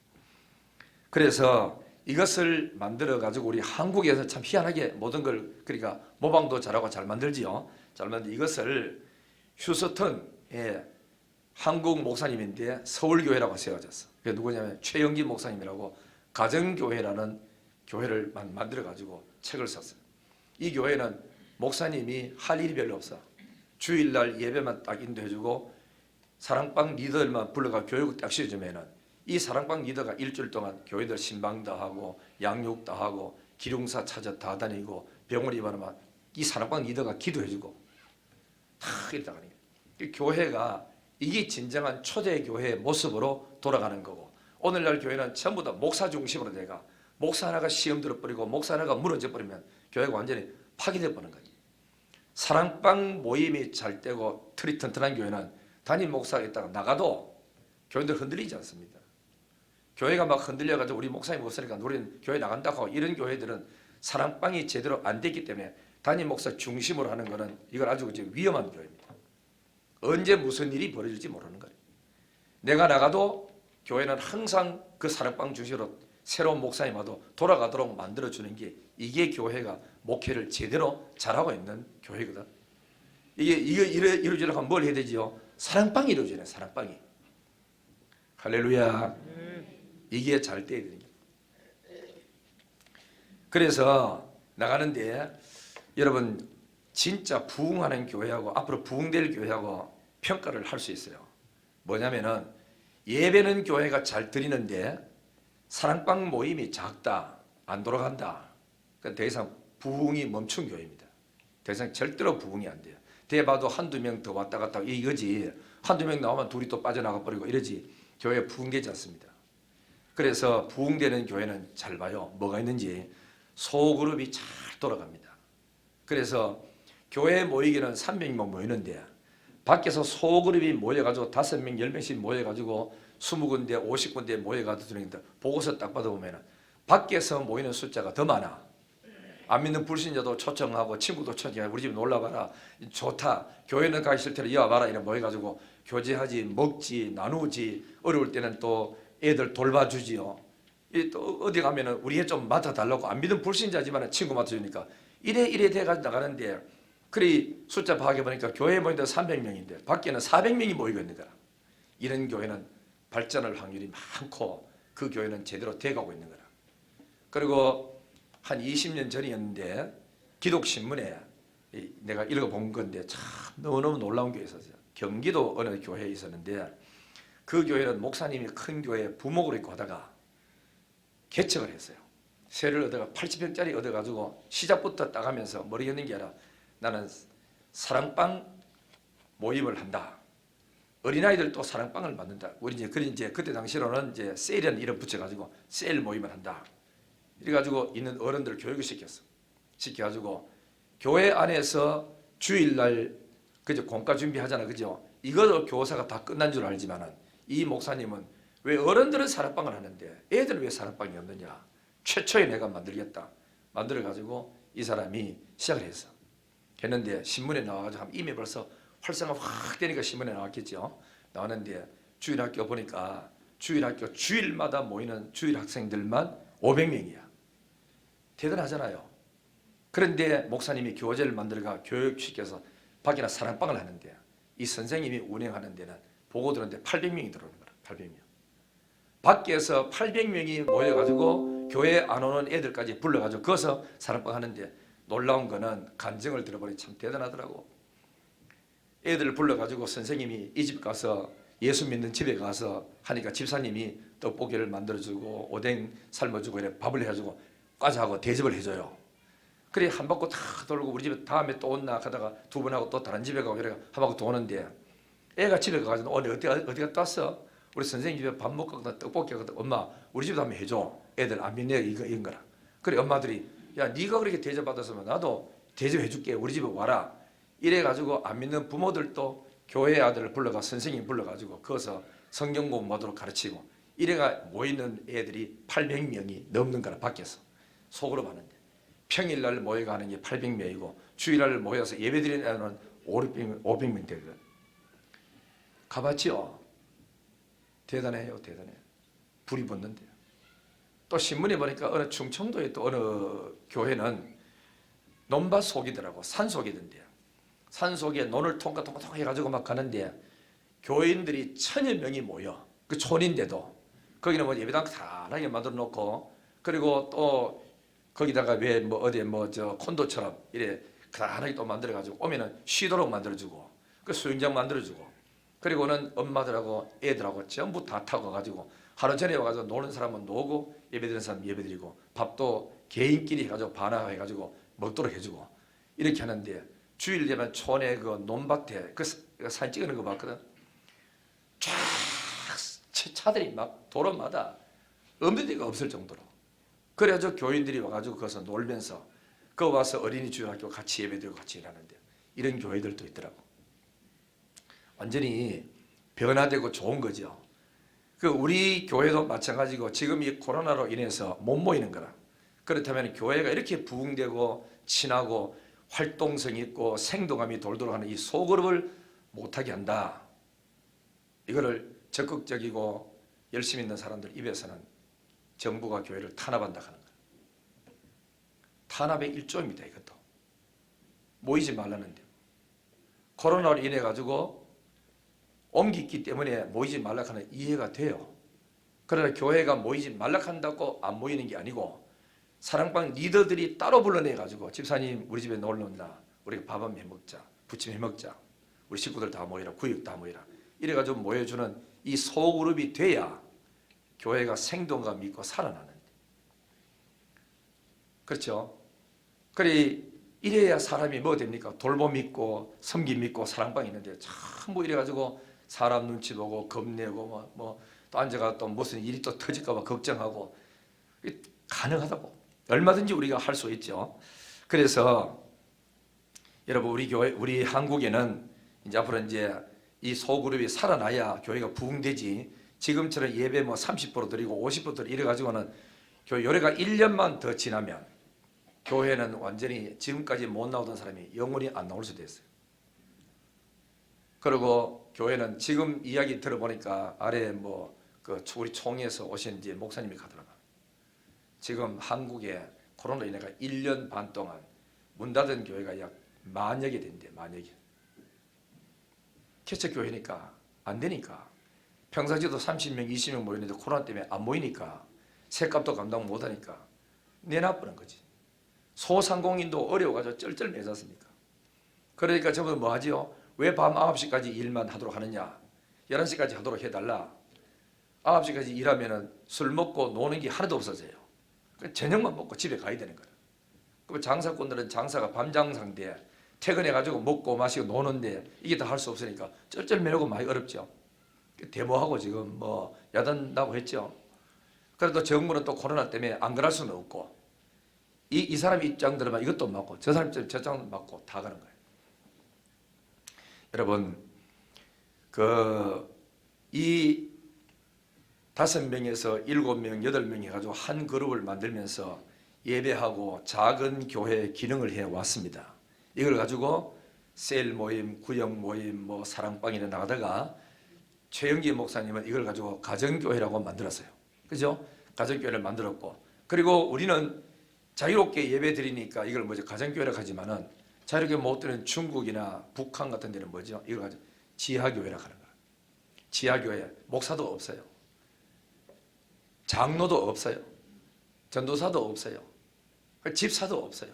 그래서 이것을 만들어 가지고 우리 한국에서 참 희한하게 모든 걸, 그러니까 모방도 잘하고 잘 만들지요. 잘 만들, 이것을 휴스턴에 한국 목사님인데 서울교회라고 세워졌어. 그게 누구냐면 최영기 목사님이라고 가정교회라는 교회를 만들어 가지고 책을 썼어요. 이 교회는 목사님이 할 일이 별로 없어. 주일날 예배만 딱 인도해주고 사랑방 리더들만 불러가 교육을 딱 시켜주면은 이 사랑방 리더가 일주일 동안 교회들 신방도 하고 양육도 하고 기lum사 찾아 다 다니고 병원 입원하면 이 사랑방 리더가 기도해주고 다 이렇게 가는 거예요. 교회가 이게 진정한 초대교회의 모습으로 돌아가는 거고, 오늘날 교회는 전부 다 목사 중심으로 돼가 목사 하나가 시험 들어버리고 목사 하나가 무너져 버리면 교회가 완전히 파괴돼 버리는 거예요. 사랑방 모임이 잘 되고 틀이 튼튼한 교회는 담임 목사가 있다가 나가도 교인들 흔들리지 않습니다. 교회가 막 흔들려가지고 우리 목사님 없으니까 우리는 교회 나간다고 하고, 이런 교회들은 사랑방이 제대로 안 됐기 때문에 담임 목사 중심으로 하는 것은 이건 아주 위험한 교회입니다. 언제 무슨 일이 벌어질지 모르는 거예요. 내가 나가도 교회는 항상 그 사랑방 중심으로 새로운 목사님 와도 돌아가도록 만들어주는 게, 이게 교회가 목회를 제대로 잘하고 있는 교회거든. 이게 이루어지려고 하면 뭘 해야 되지요? 사랑방이 이루어지네. 사랑방이. 할렐루야. 이게 잘 돼야 되는 거예요. 그래서 나가는데 여러분 진짜 부흥하는 교회하고 앞으로 부흥될 교회하고 평가를 할 수 있어요. 뭐냐면은 예배는 교회가 잘 드리는데 사랑방 모임이 작다, 안 돌아간다, 그러니까 더 이상 부흥이 멈춘 교회입니다. 더 이상 절대로 부흥이 안 돼요. 대봐도 한두 명 더 왔다 갔다 이거지, 한두 명 나오면 둘이 또 빠져나가 버리고 이러지 교회 부흥되지 않습니다. 그래서 부흥되는 교회는 잘 봐요. 뭐가 있는지 소그룹이 잘 돌아갑니다. 그래서 교회 모이기는 300명 모이는데 밖에서 소그룹이 모여가지고 5명, 10명씩 모여가지고 20군데, 50군데 모여가지고 들으니까 보고서 딱 받아보면 밖에서 모이는 숫자가 더 많아. 안 믿는 불신자도 초청하고 친구도 초청하고 우리 집 놀러봐라, 좋다, 교회는 가기 싫더라, 이와 봐라, 이래 모여가지고 교제하지, 먹지, 나누지, 어려울 때는 또 애들 돌봐주지요. 또 어디 가면은 우리 좀 맡아달라고, 안 믿는 불신자지만 친구 맡아주니까 이래 돼가지고 나가는데, 그래 숫자 파악해 보니까 교회에 모인데 300명인데 밖에는 400명이 모이고 있는 거야. 이런 교회는 발전할 확률이 많고 그 교회는 제대로 돼가고 있는 거라. 그리고 한 20년 전이었는데 기독신문에 내가 읽어본 건데 참 너무너무 놀라운 교회에 있었어요. 경기도 어느 교회에 있었는데 그 교회는 목사님이 큰 교회 부목으로 있고 하다가 개척을 했어요. 세를 얻어가 80평짜리 얻어가지고 시작부터 따가면서 모르겠는 게 아니라 나는 사랑방 모임을 한다. 어린아이들도 사랑방을 만든다. 우리 이제 그때 당시로는 이제 셀이라는 이름 붙여가지고 셀 모임을 한다. 이래가지고 있는 어른들 교육을 시켜가지고 교회 안에서 주일날 그저 공과 준비하잖아, 그죠? 이거 교사가 다 끝난 줄 알지만은 이 목사님은 왜 어른들은 사랑방을 하는데 애들은 왜 사랑방이 없느냐? 최초에 내가 만들겠다. 만들어가지고 이 사람이 시작을 했는데 신문에 나와가지고 이미 벌써 활성화 확 되니까 신문에 나왔겠죠. 나왔는데 주일학교 보니까 주일학교 주일마다 모이는 주일 학생들만 500명이야. 대단하잖아요. 그런데 목사님이 교재를 만들어가 교육시켜서 밖이나 사랑방을 하는데 이 선생님이 운영하는 데는 보고 들었는데 800명이 들어오는 거야. 800명. 밖에서 800명이 모여가지고 교회 안 오는 애들까지 불러가지고 거기서 사랑방 하는데 놀라운 거는 간증을 들어보니 참 대단하더라고. 애들을 불러가지고 선생님이 이 집 가서 예수 믿는 집에 가서 하니까 집사님이 떡볶이를 만들어주고 오뎅 삶아주고 이래 밥을 해가지고 과자하고 대접을 해줘요. 그래 한 바퀴 다 돌고 우리 집에 다음에 또 온나 하다가 두 번 하고 또 다른 집에 가고 이래 한 바퀴 도는데 애가 집에 가가지고 오늘 어디 갔다 왔어? 우리 선생님 집에 밥 먹고 떡볶이 하거든. 엄마 우리 집도 한번 해줘. 애들 안 믿네 이런 거라. 그래 엄마들이 야 네가 그렇게 대접받았으면 나도 대접해줄게. 우리 집에 와라. 이래가지고 안 믿는 부모들도 교회 아들을 불러가 선생님 불러가지고 거기서 성경 공부하도록 가르치고 이래가 모이는 애들이 800명이 넘는 거라 밖에서 속으로 하는데 평일날 모여가는 게 800명이고 주일날 모여서 예배드리는 애는 500명 되거든. 가봤지요? 대단해요. 대단해요. 불이 붙는데요. 또 신문에 보니까 어느 충청도에 또 어느 교회는 논밭 속이더라고. 산 속이던데요. 산 속에 논을 통과통과 해가지고 막 가는데 교인들이 1000여 명이 모여. 그 촌인데도 거기는 뭐 예배당 다하게 만들어 놓고 그리고 또 거기다가 왜 뭐 어디 뭐 저 콘도처럼 이래 가난하게 또 만들어 가지고 오면은 쉬도록 만들어 주고 그 수영장 만들어 주고 그리고는 엄마들하고 애들하고 전부 다 타고 가지고 하루 전에 와가지고 노는 사람은 노고 예배드리는 사람은 예배드리고 밥도 개인끼리 해가지고 반하해 가지고 먹도록 해주고 이렇게 하는데 주일 되면 촌에 그 논밭에 그 사진 찍는 거 봤거든. 쫙 차들이 막 도로마다 없는 데가 없을 정도로 그래가지고 교인들이 와가지고 거기서 놀면서 그 와서 어린이 주일학교 같이 예배드리고 같이 일하는데 이런 교회들도 있더라고. 완전히 변화되고 좋은 거죠. 그 우리 교회도 마찬가지고 지금 이 코로나로 인해서 못 모이는 거라. 그렇다면 교회가 이렇게 부흥되고 친하고 활동성 있고 생동감이 돌도록 하는 이 소그룹을 못하게 한다. 이거를 적극적이고 열심히 있는 사람들 입에서는 정부가 교회를 탄압한다 하는 거예요. 탄압의 일종입니다. 이것도. 모이지 말라는데. 코로나로 인해 가지고 옮기기 때문에 모이지 말라 하는 이해가 돼요. 그러나 교회가 모이지 말라 한다고 안 모이는 게 아니고 사랑방 리더들이 따로 불러내 가지고 집사님 우리 집에 놀러 온다. 우리가 밥 한번 해먹자. 부침 해먹자. 우리 식구들 다 모이라. 구역 다 모이라. 이래가지고 모여주는 이 소그룹이 돼야 교회가 생동감 있고 살아나는데. 그렇죠? 그래 이래야 사람이 뭐가 됩니까? 돌봄 있고 섬김 있고 사랑방 있는데 전부 이래가지고 사람 눈치 보고 겁내고 또 앉아가 또 무슨 일이 또 터질까 봐 걱정하고 가능하다고. 얼마든지 우리가 할 수 있죠. 그래서 여러분 우리 교회 우리 한국에는 이제 앞으로 이제 이 소그룹이 살아나야 교회가 부흥되지. 지금처럼 예배 뭐 30% 드리고 50% 드리고 이래 가지고는 교회가 1년만 더 지나면 교회는 완전히 지금까지 못 나오던 사람이 영원히 안 나올 수도 있어요. 그리고 교회는 지금 이야기 들어보니까 아래 그 우리 총회에서 오신 이제 목사님이 가더라고요. 지금 한국에 코로나로 인해 1년 반 동안 문 닫은 교회가 약 10,000여 개 된대. 10,000여 개. 개척 교회니까 안 되니까. 평상시에도 30명, 20명 모이는데 코로나 때문에 안 모이니까 새값도 감당 못하니까 내놔버린 거지. 소상공인도 어려워가지고 쩔쩔매졌습니까? 그러니까 저번에 뭐 하지요? 왜 밤 9시까지 일만 하도록 하느냐? 11시까지 하도록 해달라. 9시까지 일하면 술 먹고 노는 게 하나도 없어져요. 저녁만 먹고 집에 가야 되는 거예요. 그럼 장사꾼들은 장사가 밤 장사인데 퇴근해가지고 먹고 마시고 노는데 이게 다 할 수 없으니까 쩔쩔매고 많이 어렵죠. 데모하고 지금 야단나고 했죠. 그래도 정부는 또 코로나 때문에 안 그럴 수는 없고 이 사람 입장 들으면 이것도 맞고 저 사람 입장 저장 맞고 다 가는 거예요. 여러분 이 5명에서 7명, 8명 해가지고 한 그룹을 만들면서 예배하고 작은 교회 기능을 해왔습니다. 이걸 가지고 셀 모임, 구역 모임, 사랑방이나 나가다가 최영기 목사님은 이걸 가지고 가정교회라고 만들었어요. 그죠? 가정교회를 만들었고 그리고 우리는 자유롭게 예배 드리니까 이걸 가정교회라고 하지만은 자유롭게 못 드리는 중국이나 북한 같은 데는 뭐죠? 이걸 가지고 지하교회라고 하는 거예요. 지하교회 목사도 없어요. 장로도 없어요. 전도사도 없어요. 집사도 없어요.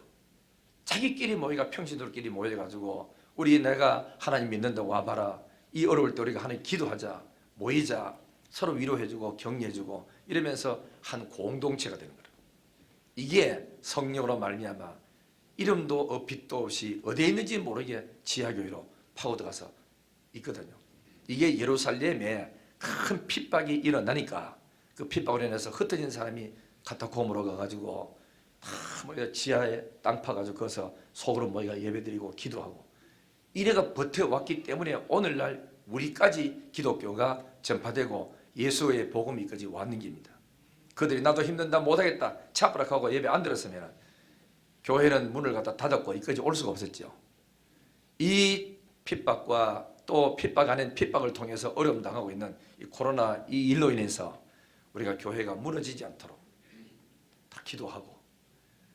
자기끼리 모이가 평신도끼리 모여가지고 내가 하나님 믿는다고 와봐라. 이 어려울 때 우리가 하나님 기도하자. 모이자. 서로 위로해주고 격려해주고 이러면서 한 공동체가 되는 거예요. 이게 성령으로 말미암아 이름도 빛도 없이 어디에 있는지 모르게 지하교회로 파고들어가서 있거든요. 이게 예루살렘에 큰 핍박이 일어나니까 그 핍박으로 인해서 흩어진 사람이 카타콤으로 가가지고 다 지하에 땅 파가지고 거기서 속으로 모이가 예배드리고 기도하고 이래가 버텨왔기 때문에 오늘날 우리까지 기독교가 전파되고 예수의 복음이까지 왔는 겁니다. 그들이 나도 힘든다 못하겠다 차프락하고 예배 안 들었으면 교회는 문을 갖다 닫았고 이까지 올 수가 없었죠. 이 핍박과 또 핍박 아닌 핍박을 통해서 어려움 당하고 있는 이 코로나 이 일로 인해서 우리가 교회가 무너지지 않도록 다 기도하고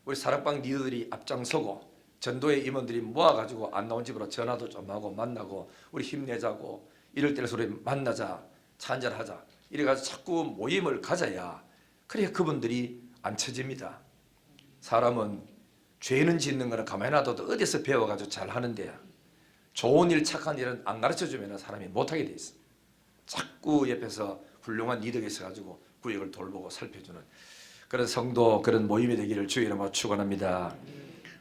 우리 사랑방 리더들이 앞장서고 전도의 임원들이 모아가지고 안 나온 집으로 전화도 좀 하고 만나고 우리 힘내자고 이럴 때는 우리 만나자 차 한잔하자 이래가지고 자꾸 모임을 가져야 그래야 그분들이 안 쳐집니다. 사람은 죄는 짓는 거는 가만히 놔둬도 어디서 배워가지고 잘 하는데 좋은 일 착한 일은 안 가르쳐주면 사람이 못하게 돼 있어. 자꾸 옆에서 훌륭한 리더가 있어가지고 구역을 돌보고 살펴주는 그런 성도 그런 모임이 되기를 주의 이름으로 축원합니다.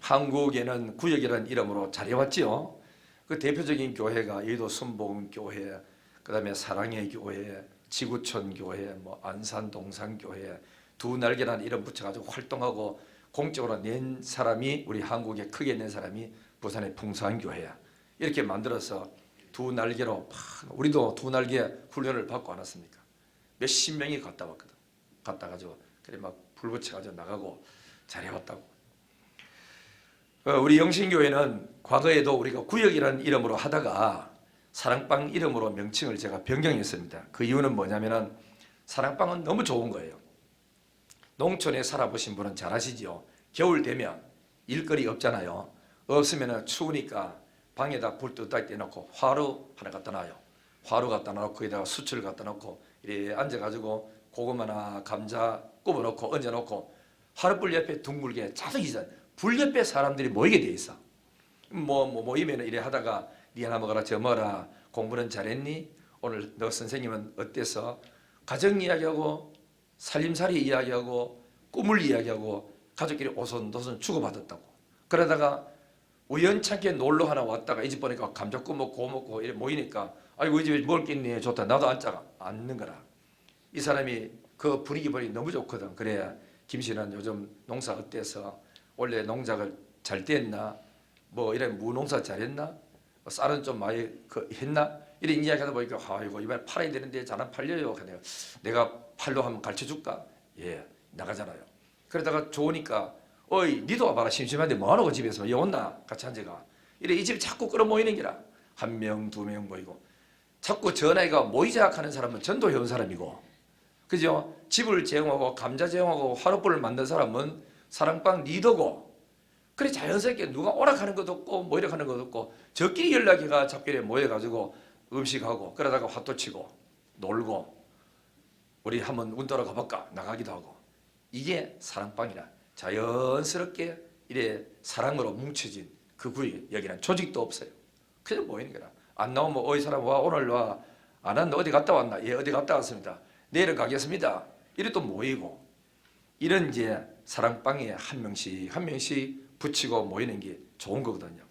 한국에는 구역이라는 이름으로 잘해왔지요. 그 대표적인 교회가 여의도 순복음교회, 그 다음에 사랑의 교회, 지구촌 교회, 뭐 안산 동산교회 두 날개라는 이름 붙여가지고 활동하고 공적으로 낸 사람이 우리 한국에 크게 낸 사람이 부산의 풍성교회야. 이렇게 만들어서 두 날개로 우리도 두 날개 훈련을 받고 안 왔습니까? 몇십 명이 갔다 왔거든. 갔다 가지고 그래 막 불 붙여가지고 나가고 잘해왔다고. 우리 영신교회는 과거에도 우리가 구역이라는 이름으로 하다가 사랑방 이름으로 명칭을 제가 변경했습니다. 그 이유는 뭐냐면은 사랑방은 너무 좋은 거예요. 농촌에 살아보신 분은 잘 아시죠? 겨울 되면 일거리 없잖아요. 없으면 추우니까 방에다 불 뜯다 떼놓고 화로 하나 갖다 놔요. 화로 갖다 놓고 거기다가 수철 갖다 놓고 이렇게 앉아가지고 고구마나 감자 굽어놓고 얹어놓고 화로불 옆에 둥글게 자석이잖아요. 불 옆에 사람들이 모이게 돼 있어. 모이면 이래 하다가 니 하나 먹어라 저 먹어라 공부는 잘했니? 오늘 너 선생님은 어땠어? 가정 이야기하고 살림살이 이야기하고 꿈을 이야기하고 가족끼리 오손도손 주고받았다고. 그러다가 우연찮게 놀러 하나 왔다가 이 집 보니까 감자국 먹고 먹고 이래 모이니까 아이고 이 집에 먹을 게 있네 좋다 나도 앉자가 앉는 거라. 이 사람이 그 분위기 보니 너무 좋거든. 그래야 김씨는 요즘 농사 어때서 원래 농작을 잘 됐나 뭐 이래 무농사 잘했나 쌀은 좀 많이 했나 이런 이야기하다 보니까 아이고 이번에 팔아야 되는데 잘 안 팔려요. 내가 팔로 한번 가르쳐 줄까? 예 나가잖아요. 그러다가 좋으니까 어이 니도 와봐라 심심한데 뭐하노 그 집에서 여 온나 같이 앉아가 이래 이 집에 자꾸 끌어모이는 기라. 한 명 두 명 모이고 자꾸 전화가 모이자 하는 사람은 전도해온 사람이고 그죠? 집을 제공하고 감자 제공하고 화롯불을 만든 사람은 사랑방 리더고 그래 자연스럽게 누가 오락하는 것도 없고 모이락하는 것도 없고 저끼리 연락해가 잡끼리 모여가지고 음식하고 그러다가 화도 치고 놀고 우리 한번 운동하러 가볼까 나가기도 하고 이게 사랑방이라 자연스럽게 이래 사랑으로 뭉쳐진 그 구역 여기는 조직도 없어요. 그냥 모이는 거라. 안 나오면 어이 사람 와 오늘 와 안 왔는데 어디 갔다 왔나? 예 어디 갔다 왔습니다. 내일은 가겠습니다. 이래 또 모이고 이런 이제 사랑방에 한 명씩 붙이고 모이는 게 좋은 거거든요.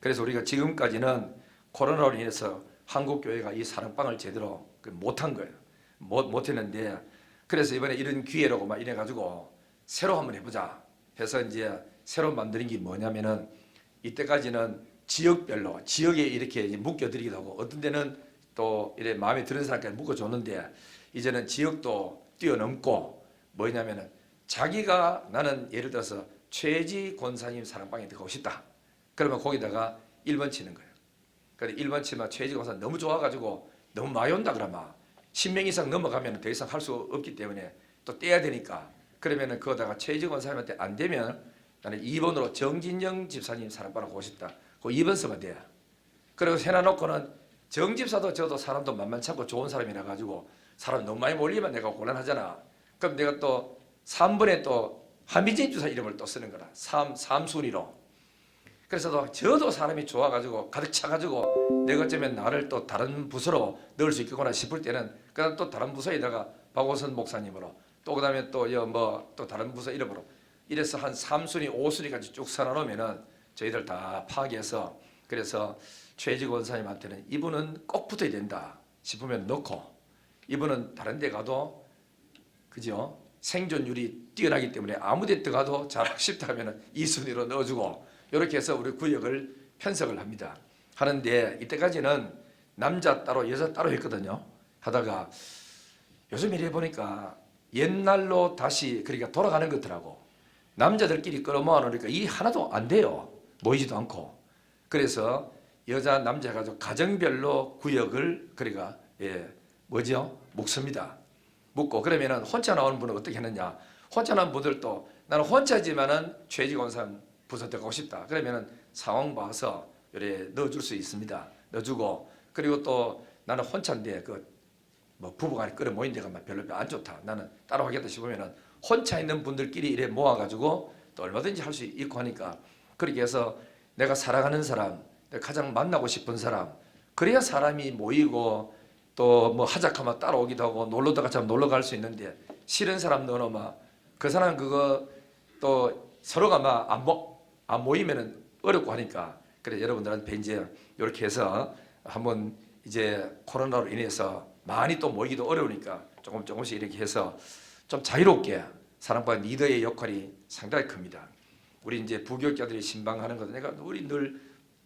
그래서 우리가 지금까지는 코로나로 인해서 한국교회가 이 사랑방을 제대로 못한 거예요. 못했는데 그래서 이번에 이런 기회라고 막 이래가지고 새로 한번 해보자 해서 이제 새로 만드는 게 뭐냐면은 이때까지는 지역별로 지역에 이렇게 묶여드리기도 하고 어떤 데는 또 이래 마음에 드는 사람까지 묶어줬는데 이제는 지역도 뛰어넘고 뭐냐면은 자기가 나는 예를 들어서 최지 권사님 사랑방에 들어가고 싶다. 그러면 거기다가 1번 치는 거예요. 그래 1번 치면 최지 권사 너무 좋아가지고 너무 많이 온다 그러면 10명 이상 넘어가면 더 이상 할 수 없기 때문에 또 떼야 되니까 그러면은 그거다가 최지 권사님한테 안 되면 나는 2번으로 정진영 집사님 사랑방을 가고 싶다. 그 2번 쓰면 돼요. 그리고 해놔놓고는 정 집사도 저도 사람도 만만치 않고 좋은 사람이라 가지고 사람 너무 많이 몰리면 내가 곤란하잖아. 그럼 내가 또 3번에 또 한미진 주사 이름을 또 쓰는 거라. 3순위로. 그래서 저도 사람이 좋아가지고 가득 차가지고 내가 어쩌면 나를 또 다른 부서로 넣을 수 있겠구나 싶을 때는 그다음 또 다른 부서에다가 박호선 목사님으로 또 그다음에 또 뭐 또 다른 부서 이름으로 이래서 한 3순위, 5순위까지 쭉 살아놓으면은 저희들 다 파악해서 그래서 최지 권사님한테는 이분은 꼭 붙어야 된다 싶으면 넣고 이분은 다른 데 가도 그죠? 생존율이 뛰어나기 때문에 아무데 들어가도 잘하고 싶다 하면 2순위로 넣어주고 이렇게 해서 우리 구역을 편성을 합니다. 하는데 이때까지는 남자 따로 여자 따로 했거든요. 하다가 요즘 이래 보니까 옛날로 다시 그러니까 돌아가는 것더라고. 남자들끼리 끌어모아 놓으니까 일이 하나도 안 돼요. 모이지도 않고. 그래서 여자 남자 해가지고 가정별로 구역을 그러니까 뭐죠? 묶습니다. 묶고 그러면은 혼자 나오는 분은 어떻게 했느냐? 혼자 나온 분들도 나는 혼자지만은 최직원상 부서 들어가고 싶다. 그러면은 상황 봐서 이래 넣어줄 수 있습니다. 넣어주고 그리고 또 나는 혼자인데 뭐 부부간에 끌어 모인 데가 별로 안 좋다. 나는 따로 하겠다 싶으면은 혼자 있는 분들끼리 이래 모아가지고 또 얼마든지 할 수 있고 하니까 그렇게 해서 내가 사랑하는 사람, 내가 가장 만나고 싶은 사람, 그래야 사람이 모이고 또 뭐 하작하면 따라오기도 하고 놀러도 같이 하면 놀러 갈 수 있는데 싫은 사람 넣어놓으면 그 사람 그거 또 서로가 막 안 모이면은 어렵고 하니까 그래 여러분들한테 이제 이렇게 해서 한번 이제 코로나로 인해서 많이 또 모이기도 어려우니까 조금씩 이렇게 해서 좀 자유롭게 사랑받는 리더의 역할이 상당히 큽니다. 우리 이제 부교육자들이 신방하는 거는 내가 우리 늘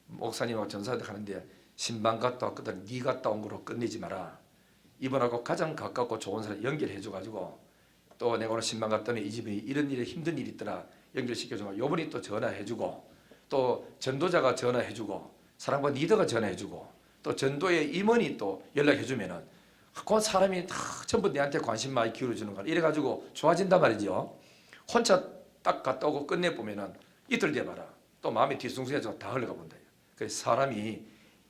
목사님하고 전사들 하는데 신방 갔다 왔거든. 네 갔다 온 거로 끝내지 마라. 이분하고 가장 가깝고 좋은 사람 연결해 줘가지고 또 내가 오늘 신방 갔더니 이 집이 이런 일에 힘든 일이 있더라 연결시켜주고 요분이 또 전화해주고 또 전도자가 전화해주고 사랑받는 리더가 전화해주고 또 전도의 임원이 또 연락해주면은 그 사람이 다 전부 내한테 관심 많이 기울여주는 거야. 이래가지고 좋아진단 말이죠. 혼자 딱 갔다 오고 끝내보면은 이틀 돼봐라. 또 마음이 뒤숭숭해져 다 흘러가 본다. 그래서 사람이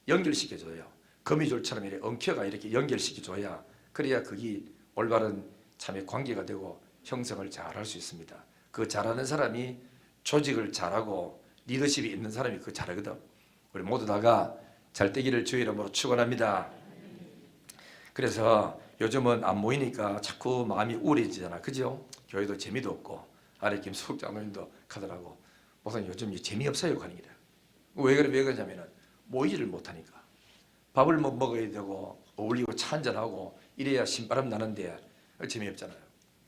연결시켜줘요. 거미줄처럼 이렇게 엉켜가 이렇게 연결시켜줘야 그래야 그게 올바른 참의 관계가 되고 형성을 잘 할 수 있습니다. 그 잘하는 사람이 조직을 잘하고 리더십이 있는 사람이 그거 잘하거든. 우리 모두 다가 잘 되기를 주의 이름으로 축원합니다. 그래서 요즘은 안 모이니까 자꾸 마음이 우울해지잖아. 그죠? 교회도 재미도 없고 아래 김수욱 장로님도 가더라고. 목사님 요즘 재미없어요 하는 거다. 왜 그러냐면은 모이지를 못하니까. 밥을 먹어야 되고 어울리고 차 한잔하고 이래야 신바람 나는데 재미없잖아요.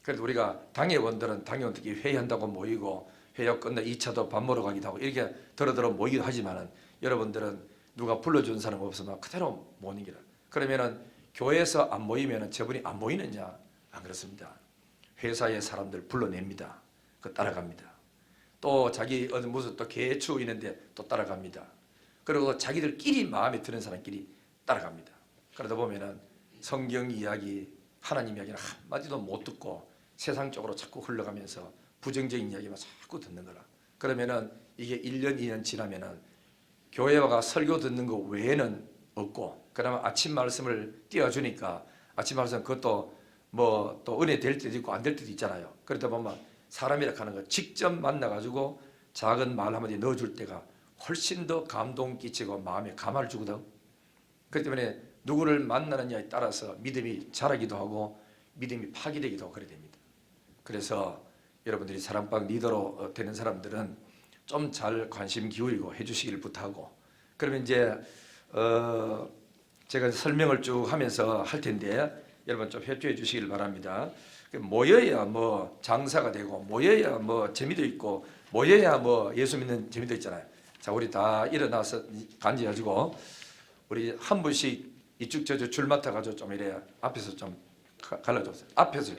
그래도 우리가 당회원들은 당회원들끼리 회의한다고 모이고 회의가 끝나 2차도 밥 먹으러 가기도 하고 이렇게 더러더러 모이기도 하지만은 여러분들은 누가 불러준 사람 없으면 그대로 모이는 거라. 그러면은 교회에서 안 모이면은 저분이 안 모이느냐? 안 그렇습니다. 회사의 사람들 불러냅니다. 그 따라갑니다. 또 자기 어디 무슨 또 개추 있는데 또 따라갑니다. 그리고 자기들끼리 마음에 드는 사람끼리 따라갑니다. 그러다 보면은 성경 이야기, 하나님 이야기는 한마디도 못 듣고 세상 쪽으로 자꾸 흘러가면서 부정적인 이야기만 자꾸 듣는 거라. 그러면은 이게 1년, 2년 지나면은 교회 와가 설교 듣는 거 외에는 없고, 그러면 아침 말씀을 띄워주니까 아침 말씀 그것도 뭐 또 은혜 될 때도 있고 안 될 때도 있잖아요. 그러다 보면 사람이라 하는 거 직접 만나가지고 작은 말 한마디 넣어줄 때가 훨씬 더 감동 끼치고 마음에 감화를 주거든. 그렇기 때문에 누구를 만나느냐에 따라서 믿음이 자라기도 하고 믿음이 파기되기도 하고 그래야 됩니다. 그래서 여러분들이 사랑방 리더로 되는 사람들은 좀 잘 관심 기울이고 해주시기를 부탁하고, 그러면 이제 제가 설명을 쭉 하면서 할 텐데 여러분 좀 협조해 주시길 바랍니다. 모여야 뭐 장사가 되고 모여야 뭐 재미도 있고 모여야 뭐 예수 믿는 재미도 있잖아요. 자, 우리 다 일어나서 간지가지고 우리 한 분씩 이쪽 저쪽 줄 맡아가지고 좀 이래 앞에서 좀 갈라줘보세요. 앞에서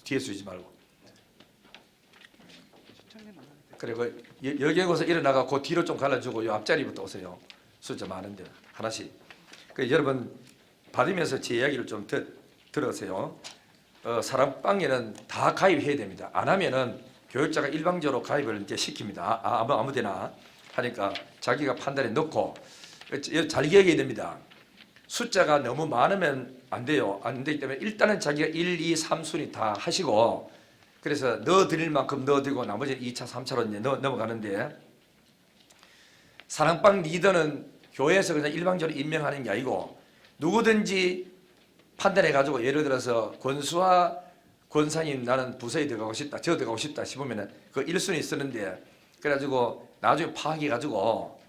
뒤에서 주지 말고. 그리고 여기에서 일어나가 그 뒤로 좀 갈라주고 요 앞자리부터 오세요. 숫자 많은데 하나씩. 여러분 받으면서 제 이야기를 좀 들으세요. 사랑방에는 다 가입해야 됩니다. 안 하면은 교육자가 일방적으로 가입을 이제 시킵니다. 아무데나 하니까 자기가 판단에 넣고 잘 기억해야 됩니다. 숫자가 너무 많으면 안 돼요. 안 되기 때문에 일단은 자기가 1, 2, 3순위 다 하시고, 그래서 넣어드릴 만큼 넣어드리고 나머지는 2차, 3차로 이제 넘어가는데, 사랑방 리더는 교회에서 그냥 일방적으로 임명하는 게 아니고 누구든지 판단해가지고 예를 들어서 권수와 권사님 나는 부서에 들어가고 싶다, 저 들어가고 싶다 싶으면은 그 1순위 쓰는데, 그래가지고 나중에 파악해가지고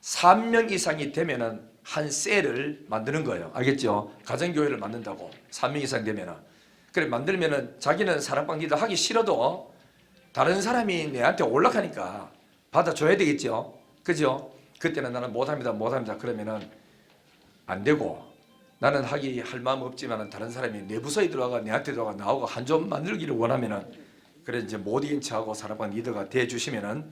3명 이상이 되면은 한 셀을 만드는 거예요. 알겠죠? 가정교회를 만든다고 3명 이상 되면은. 그래 만들면은 자기는 사랑방 리더 하기 싫어도 다른 사람이 내한테 올락하니까 받아줘야 되겠죠. 그죠? 그때는 나는 못합니다 그러면은 안 되고, 나는 할 마음 없지만 다른 사람이 내 부서에 들어가 내한테 들어가 나오고 한 점 만들기를 원하면은, 그래 이제 못 이긴 척하고 사랑방 리더가 돼 주시면은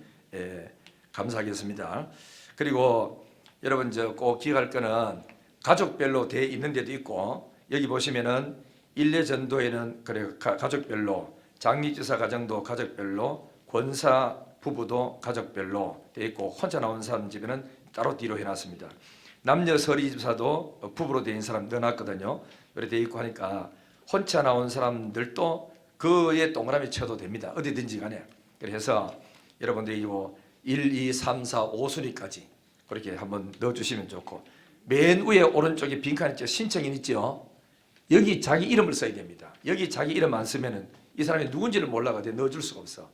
감사하겠습니다. 그리고 여러분 꼭 기억할 거는 가족별로 돼 있는 데도 있고, 여기 보시면은 일례 전도에는 그래 가족별로, 장리지사 가정도 가족별로, 권사 부부도 가족별로 돼 있고, 혼자 나온 사람 집에는 따로 뒤로 해놨습니다. 남녀 서리집사도 부부로 된 사람 넣어놨거든요. 이렇게 돼 있고 하니까 혼자 나온 사람들도 그에 동그라미 쳐도 됩니다. 어디든지 간에. 그래서 여러분들이 1, 2, 3, 4, 5순위까지 그렇게 한번 넣어주시면 좋고, 맨 위에 오른쪽에 빈칸 있죠. 신청인 있죠. 여기 자기 이름을 써야 됩니다. 여기 자기 이름 안 쓰면은 이 사람이 누군지를 몰라가지고 넣어줄 수가 없어.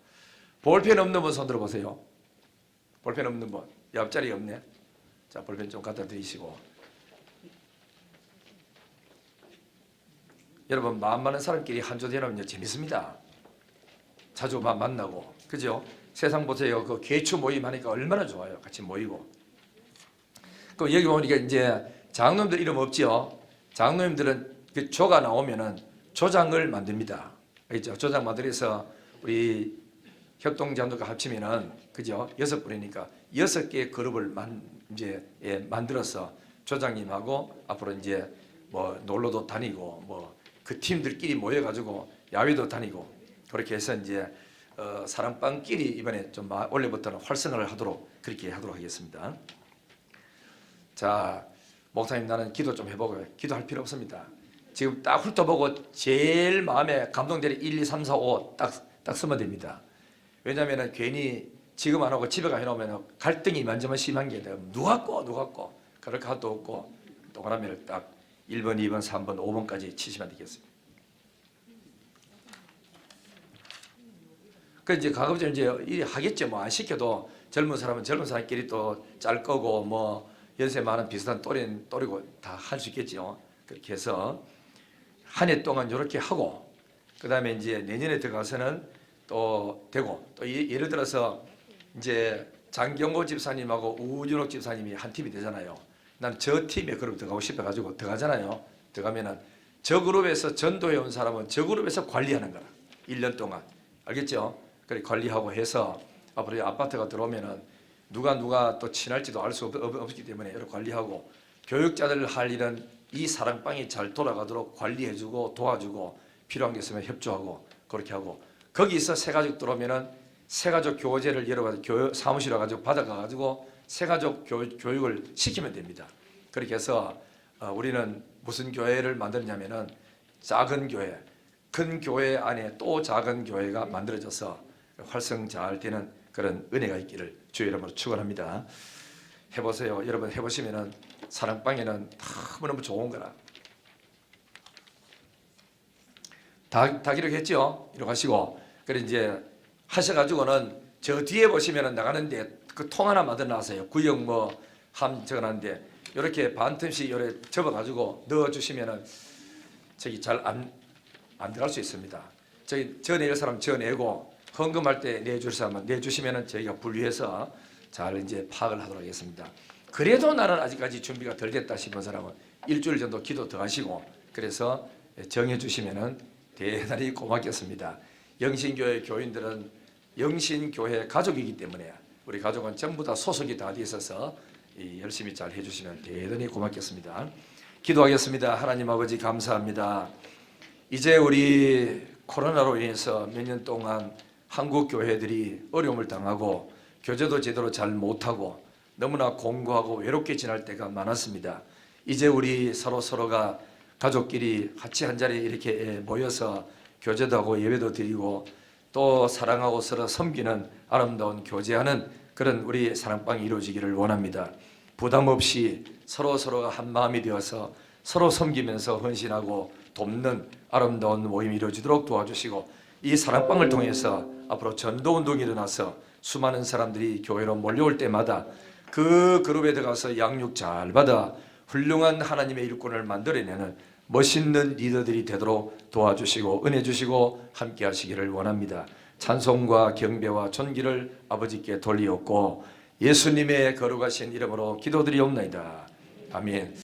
볼펜 없는 분 손 들어보세요. 볼펜 없는 분. 옆자리 없네. 자, 볼펜 좀 갖다 드리시고. 여러분 마음 많은 사람끼리 한조 되면 재밌습니다. 자주 만나고, 그죠? 세상 보세요. 그 개추 모임 하니까 얼마나 좋아요. 같이 모이고. 그 여기 보니까 이제 장로님들 이름 없지요. 장로님들은 그 조가 나오면은 조장을 만듭니다. 알겠죠? 조장 만들어서 우리 협동장로가 합치면은, 그죠? 6분이니까 6개의 그룹을 만들어서 조장님하고 앞으로 이제 뭐 놀러도 다니고 뭐 그 팀들끼리 모여가지고 야외도 다니고, 그렇게 해서 이제 사랑방끼리 이번에 좀 원래부터는 활성화를 하도록 그렇게 하도록 하겠습니다. 자, 목사님 나는 기도 좀 해보고요. 기도할 필요 없습니다. 지금 딱 훑어보고 제일 마음에 감동되는 1, 2, 3, 4, 5 딱 쓰면 됩니다. 왜냐하면 괜히 지금 안 하고 집에 가 해놓으면 갈등이 이만저만 심한 게 누가 꼬 그럴 것도 없고, 동그라미를 딱 1번, 2번, 3번, 5번까지 치시면 되겠습니다. 그 이제 가급적 이제 일 하겠죠. 뭐 안 시켜도 젊은 사람은 젊은 사람끼리 또 짤 거고, 뭐 연세 많은 비슷한 또래고 다 할 수 있겠죠. 그렇게 해서 한 해 동안 이렇게 하고, 그 다음에 이제 내년에 들어가서는 또 되고, 또 예를 들어서 이제 장경호 집사님하고 우준옥 집사님이 한 팀이 되잖아요. 난 저 팀에 그룹 들어가고 싶어가지고 들어가잖아요. 들어가면은 저 그룹에서 전도해 온 사람은 저 그룹에서 관리하는 거라. 1년 동안. 알겠죠? 그렇게 관리하고 해서 앞으로 아파트가 들어오면은 누가 또 친할지도 알 수 없기 때문에 이렇게 관리하고, 교육자들 할 일은 이 사랑방이 잘 돌아가도록 관리해주고 도와주고, 필요한 게 있으면 협조하고, 그렇게 하고, 거기서 새가족 들어오면은 새가족 교제를 여러가지고 사무실에 가지고 받아가가지고 새가족 교육을 시키면 됩니다. 그렇게 해서 우리는 무슨 교회를 만드냐면은 작은 교회, 큰 교회 안에 또 작은 교회가 만들어져서 활성 잘 되는 그런 은혜가 있기를 주의 이름으로 축원합니다. 해보세요. 여러분 해보시면은 사랑방에는 너무너무 좋은 거라. 다 기록했죠? 이렇게 하시고, 그래 이제 하셔가지고는 저 뒤에 보시면은 나가는데 그 통 하나 만들어 놨어요. 구역 함 적어놨는데 이렇게 반틈씩 이렇게 접어가지고 넣어주시면은 저기 잘 안 들어갈 수 있습니다. 저기 저 내릴 사람 저 내고, 헌금할 때 내줄 사람은 내주시면은 저희가 분류해서 잘 이제 파악을 하도록 하겠습니다. 그래도 나는 아직까지 준비가 덜 됐다 싶은 사람은 일주일 정도 기도 더 하시고, 그래서 정해 주시면은 대단히 고맙겠습니다. 영신교회 교인들은 영신교회 가족이기 때문에 우리 가족은 전부 다 소속이 다 돼 있어서 열심히 잘 해주시면 대단히 고맙겠습니다. 기도하겠습니다. 하나님 아버지 감사합니다. 이제 우리 코로나로 인해서 몇 년 동안 한국 교회들이 어려움을 당하고 교제도 제대로 잘 못하고 너무나 공고하고 외롭게 지날 때가 많았습니다. 이제 우리 서로가 가족끼리 같이 한자리에 이렇게 모여서 교제도 하고 예배도 드리고 또 사랑하고 서로 섬기는 아름다운 교제하는 그런 우리 사랑방이 이루어지기를 원합니다. 부담 없이 서로가 한 마음이 되어서 서로 섬기면서 헌신하고 돕는 아름다운 모임이 이루어지도록 도와주시고, 이 사랑방을 통해서 앞으로 전도운동이 일어나서 수많은 사람들이 교회로 몰려올 때마다 그 그룹에 들어가서 양육 잘 받아 훌륭한 하나님의 일꾼을 만들어내는 멋있는 리더들이 되도록 도와주시고 은혜 주시고 함께 하시기를 원합니다. 찬송과 경배와 존귀를 아버지께 돌리옵고 예수님의 거룩하신 이름으로 기도드리옵나이다. 아멘.